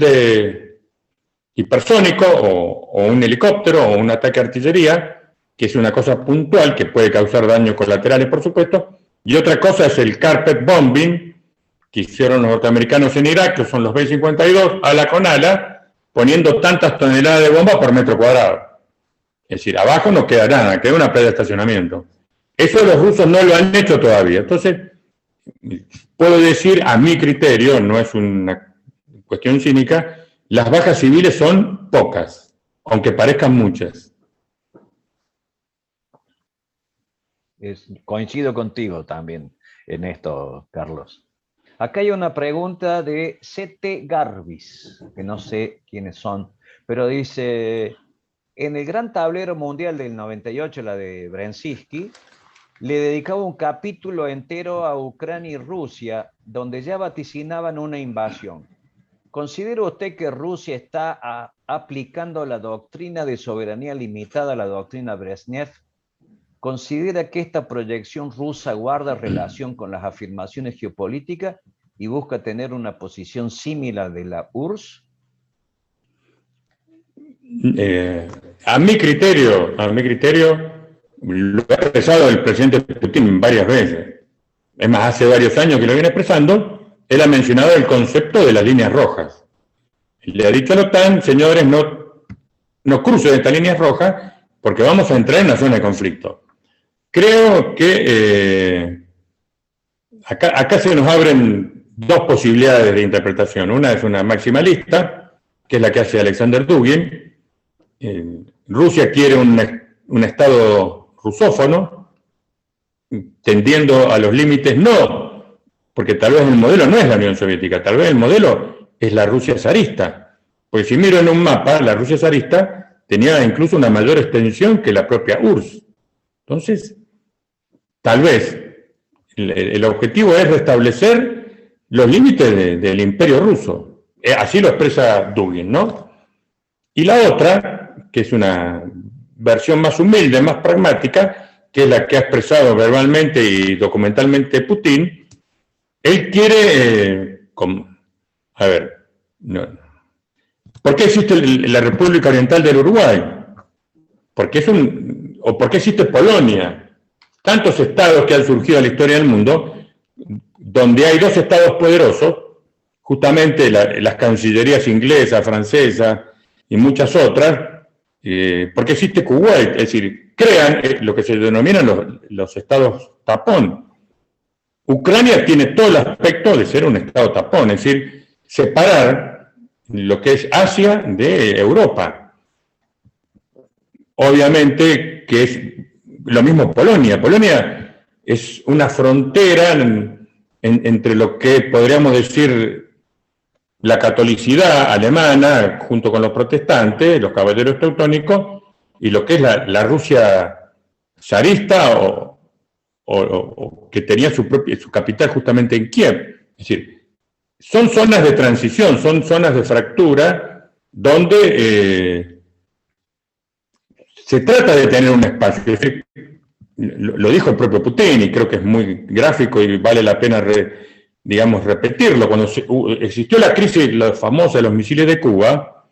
hipersónico o un helicóptero o un ataque de artillería, que es una cosa puntual que puede causar daños colaterales, por supuesto, y otra cosa es el carpet bombing que hicieron los norteamericanos en Irak, que son los B-52, ala con ala, poniendo tantas toneladas de bomba por metro cuadrado. Es decir, abajo no queda nada, queda una playa de estacionamiento. Eso los rusos no lo han hecho todavía. Entonces, puedo decir, a mi criterio, no es una cuestión cínica, las bajas civiles son pocas, aunque parezcan muchas. Coincido contigo también en esto, Carlos. Acá hay una pregunta de C.T. Garvis, que no sé quiénes son, pero dice, en el Gran Tablero Mundial del 98, la de Brzezinski, le dedicaba un capítulo entero a Ucrania y Rusia, donde ya vaticinaban una invasión. ¿Considera usted que Rusia está aplicando la doctrina de soberanía limitada, la doctrina Brezhnev? ¿Considera que esta proyección rusa guarda relación con las afirmaciones geopolíticas y busca tener una posición similar de la URSS? A mi criterio, lo ha expresado el presidente Putin varias veces. Es más, hace varios años que lo viene expresando. Él ha mencionado el concepto de las líneas rojas. Le ha dicho a la OTAN, señores, no crucen estas líneas rojas porque vamos a entrar en una zona de conflicto. Creo que acá se nos abren dos posibilidades de interpretación. Una es una maximalista, que es la que hace Alexander Dugin. Rusia quiere un Estado rusófono, tendiendo a los límites, no, porque tal vez el modelo no es la Unión Soviética, tal vez el modelo es la Rusia zarista. Porque si miro en un mapa, la Rusia zarista tenía incluso una mayor extensión que la propia URSS. Entonces, tal vez el objetivo es restablecer los límites del imperio ruso. Así lo expresa Dugin, ¿no? Y la otra, que es una versión más humilde, más pragmática, que es la que ha expresado verbalmente y documentalmente Putin, él quiere, ¿por qué existe la República Oriental del Uruguay? ¿Por qué existe Polonia? Tantos estados que han surgido en la historia del mundo, donde hay dos estados poderosos, justamente las cancillerías inglesa, francesa y muchas otras, porque existe Kuwait, es decir, crean lo que se denominan los estados tapón. Ucrania tiene todo el aspecto de ser un estado tapón, es decir, separar lo que es Asia de Europa. Obviamente que es lo mismo Polonia. Polonia es una frontera entre lo que podríamos decir la catolicidad alemana junto con los protestantes, los caballeros teutónicos, y lo que es la Rusia zarista o que tenía su capital justamente en Kiev. Es decir, son zonas de transición, son zonas de fractura donde se trata de tener un espacio. Es decir, lo dijo el propio Putin y creo que es muy gráfico y vale la pena repetirlo. Cuando existió la crisis la famosa de los misiles de Cuba,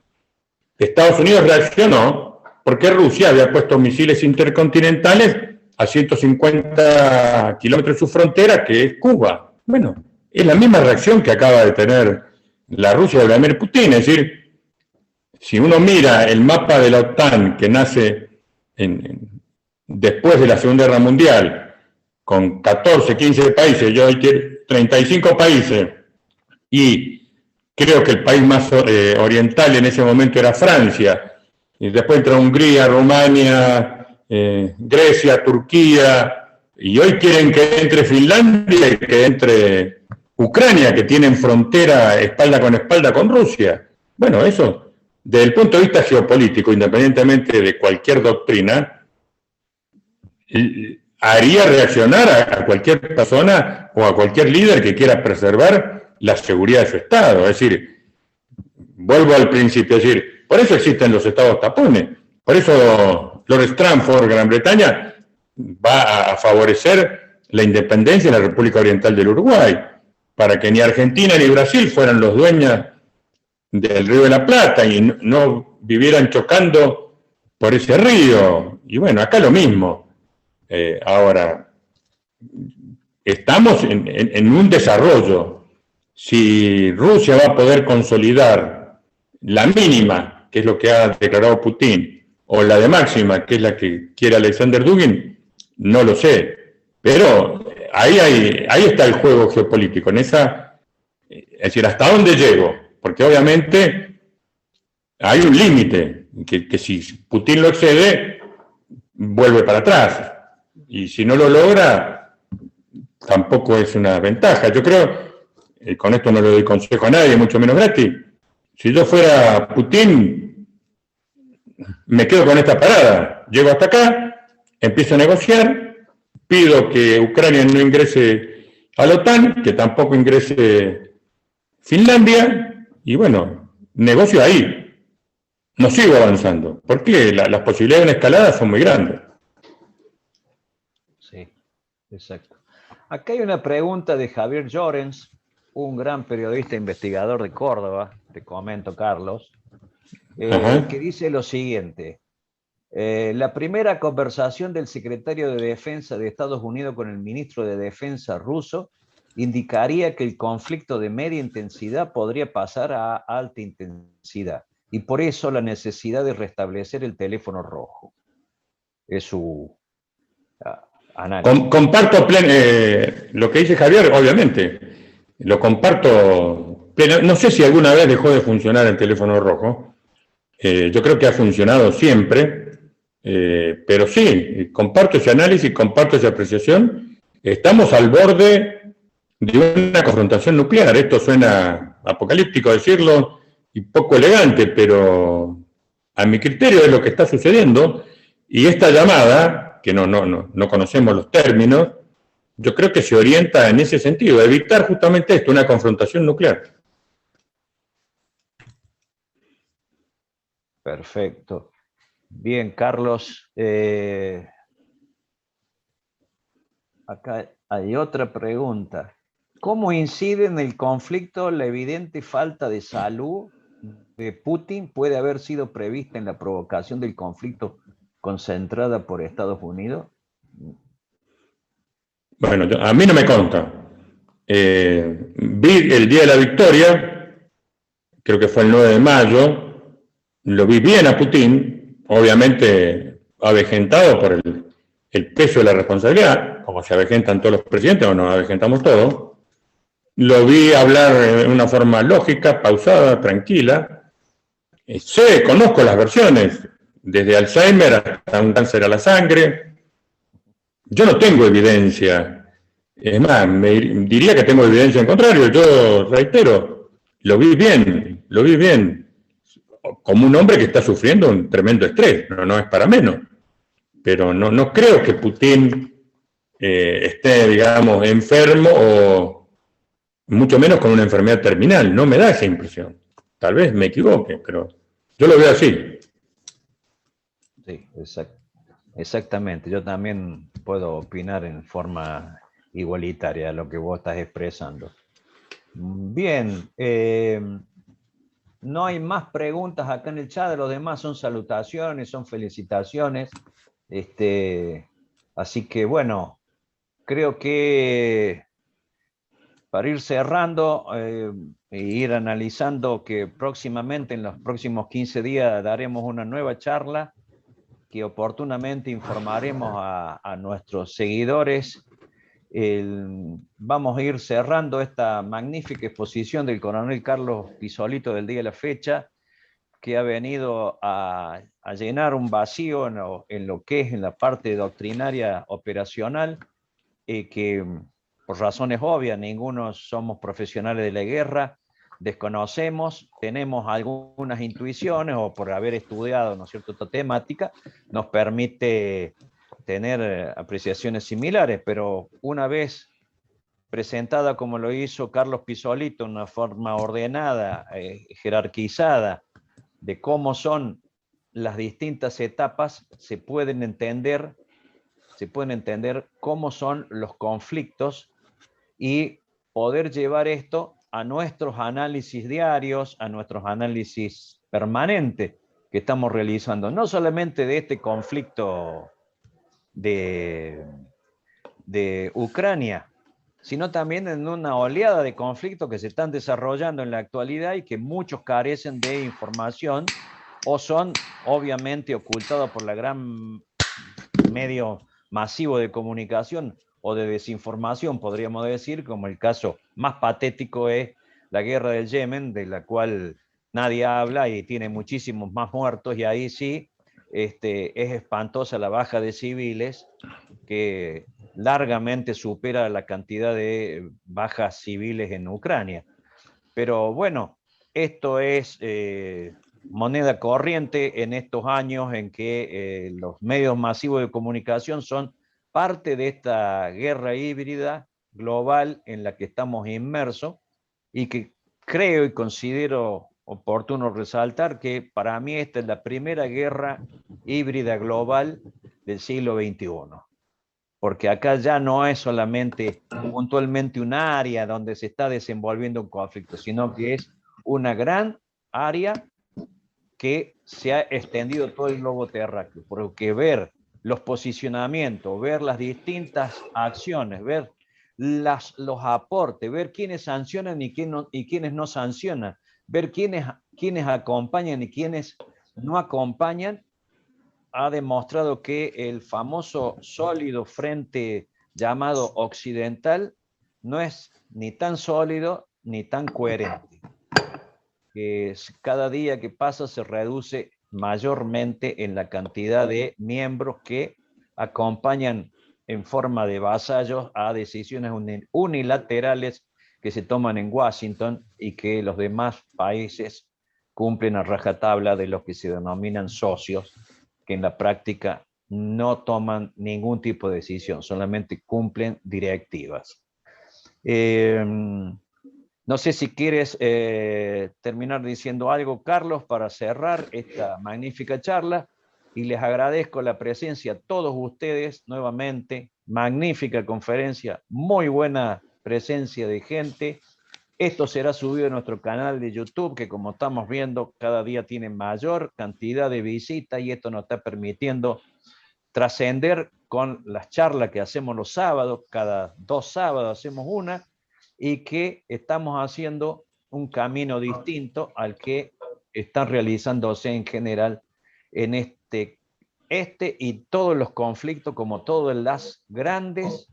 Estados Unidos reaccionó porque Rusia había puesto misiles intercontinentales a 150 kilómetros de su frontera, que es Cuba. Bueno, es la misma reacción que acaba de tener la Rusia de Vladimir Putin. Es decir, si uno mira el mapa de la OTAN que nace después de la Segunda Guerra Mundial, con 14, 15 países, yo hoy quiero 35 países, y creo que el país más oriental en ese momento era Francia, y después entra Hungría, Rumania, Grecia, Turquía, y hoy quieren que entre Finlandia y que entre Ucrania, que tienen frontera espalda con Rusia. Bueno, eso, desde el punto de vista geopolítico, independientemente de cualquier doctrina, haría reaccionar a cualquier persona o a cualquier líder que quiera preservar la seguridad de su Estado. Es decir, vuelvo al principio, es decir, por eso existen los estados tapones, por eso Lord Stranford, Gran Bretaña, va a favorecer la independencia de la República Oriental del Uruguay, para que ni Argentina ni Brasil fueran los dueños del Río de la Plata y no vivieran chocando por ese río. Y bueno, acá lo mismo. Ahora, estamos en un desarrollo. Si Rusia va a poder consolidar la mínima, que es lo que ha declarado Putin, o la de máxima, que es la que quiere Alexander Dugin, no lo sé. Pero ahí está el juego geopolítico, es decir, ¿hasta dónde llego? Porque obviamente hay un límite, que si Putin lo excede, vuelve para atrás. Y si no lo logra, tampoco es una ventaja. Yo creo, con esto no le doy consejo a nadie, mucho menos gratis, si yo fuera Putin, me quedo con esta parada. Llego hasta acá, empiezo a negociar, pido que Ucrania no ingrese a la OTAN, que tampoco ingrese Finlandia, y bueno, negocio ahí. No sigo avanzando, porque las posibilidades de una escalada son muy grandes. Sí, exacto. Acá hay una pregunta de Javier Llorens, un gran periodista investigador de Córdoba, te comento, Carlos, que dice lo siguiente. La primera conversación del secretario de Defensa de Estados Unidos con el ministro de Defensa ruso indicaría que el conflicto de media intensidad podría pasar a alta intensidad, y por eso la necesidad de restablecer el teléfono rojo. Es su análisis. Comparto lo que dice Javier, obviamente. Lo comparto pleno. No sé si alguna vez dejó de funcionar el teléfono rojo. Yo creo que ha funcionado siempre. Pero sí, comparto ese análisis, comparto esa apreciación. Estamos al borde de una confrontación nuclear. Esto suena apocalíptico decirlo y poco elegante, pero a mi criterio es lo que está sucediendo. Y esta llamada, que no conocemos los términos, yo creo que se orienta en ese sentido, evitar justamente esto, una confrontación nuclear. Perfecto. Bien, Carlos. Acá hay otra pregunta. ¿Cómo incide en el conflicto la evidente falta de salud de Putin? ¿Puede haber sido prevista en la provocación del conflicto concentrada por Estados Unidos? Bueno, a mí no me consta. Vi el día de la victoria, creo que fue el 9 de mayo, lo vi bien a Putin, obviamente avejentado por el peso de la responsabilidad, como se avejentan todos los presidentes, o nos avejentamos todos. Lo vi hablar de una forma lógica, pausada, tranquila. Conozco las versiones, desde Alzheimer hasta un cáncer a la sangre. Yo no tengo evidencia. Es más, diría que tengo evidencia en contrario. Yo reitero, lo vi bien. Como un hombre que está sufriendo un tremendo estrés, no es para menos. Pero no creo que Putin esté, digamos, enfermo o mucho menos con una enfermedad terminal. No me da esa impresión. Tal vez me equivoque, pero yo lo veo así. Sí, exactamente. Yo también puedo opinar en forma igualitaria a lo que vos estás expresando. Bien, no hay más preguntas acá en el chat, los demás son salutaciones, son felicitaciones. Así que bueno, creo que para ir cerrando e ir analizando que próximamente, en los próximos 15 días, daremos una nueva charla que oportunamente informaremos a nuestros seguidores. Vamos a ir cerrando esta magnífica exposición del coronel Carlos Pisolito del día de la fecha, que ha venido a llenar un vacío en lo que es en la parte doctrinaria operacional, que por razones obvias, ninguno somos profesionales de la guerra, desconocemos, tenemos algunas intuiciones o por haber estudiado, ¿no es cierto?, esta temática, nos permite tener apreciaciones similares, pero una vez presentada como lo hizo Carlos Pisolito, una forma ordenada, jerarquizada, de cómo son las distintas etapas, se pueden entender cómo son los conflictos y poder llevar esto a nuestros análisis diarios, a nuestros análisis permanentes que estamos realizando, no solamente de este conflicto de Ucrania, sino también en una oleada de conflictos que se están desarrollando en la actualidad y que muchos carecen de información o son obviamente ocultados por la gran medio masivo de comunicación o de desinformación, podríamos decir, como el caso más patético es la guerra del Yemen, de la cual nadie habla y tiene muchísimos más muertos, y ahí sí es espantosa la baja de civiles, que largamente supera la cantidad de bajas civiles en Ucrania. Pero bueno, esto es moneda corriente en estos años en que los medios masivos de comunicación son parte de esta guerra híbrida global en la que estamos inmersos, y que creo y considero oportuno resaltar que para mí esta es la primera guerra híbrida global del siglo XXI. Porque acá ya no es solamente puntualmente un área donde se está desenvolviendo un conflicto, sino que es una gran área que se ha extendido todo el globo terráqueo, porque ver los posicionamientos, ver las distintas acciones, ver los aportes, ver quiénes sancionan y quiénes no sancionan, ver quiénes acompañan y quiénes no acompañan, ha demostrado que el famoso sólido frente llamado occidental no es ni tan sólido ni tan coherente. Que cada día que pasa se reduce mayormente en la cantidad de miembros que acompañan en forma de vasallos a decisiones unilaterales que se toman en Washington y que los demás países cumplen a rajatabla de los que se denominan socios, que en la práctica no toman ningún tipo de decisión, solamente cumplen directivas. No sé si quieres terminar diciendo algo, Carlos, para cerrar esta magnífica charla, y les agradezco la presencia a todos ustedes nuevamente. Magnífica conferencia, muy buena presencia de gente. Esto será subido a nuestro canal de YouTube, que como estamos viendo, cada día tiene mayor cantidad de visitas, y esto nos está permitiendo trascender con las charlas que hacemos los sábados. Cada 2 sábados hacemos una, y que estamos haciendo un camino distinto al que está realizándose en general en y todos los conflictos, como todas las grandes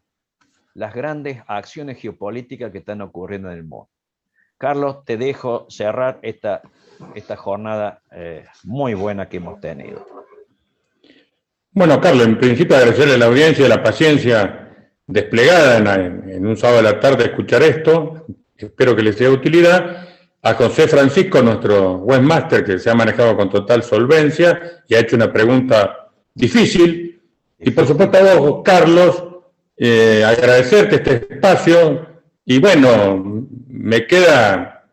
acciones geopolíticas que están ocurriendo en el mundo. Carlos, te dejo cerrar esta jornada muy buena que hemos tenido. Bueno, Carlos, en principio agradecerle a la audiencia la paciencia desplegada en un sábado de la tarde a escuchar esto. Espero que les sea de utilidad. A José Francisco, nuestro webmaster, que se ha manejado con total solvencia y ha hecho una pregunta difícil. Y por supuesto a vos, Carlos, agradecerte este espacio. Y bueno, me queda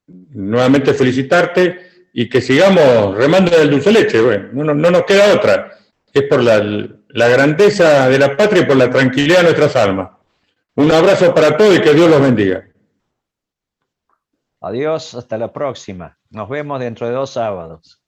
nuevamente felicitarte y que sigamos remando del dulce leche. Bueno, no nos queda otra. Es por la grandeza de la patria y por la tranquilidad de nuestras almas. Un abrazo para todos y que Dios los bendiga. Adiós, hasta la próxima. Nos vemos dentro de 2 sábados.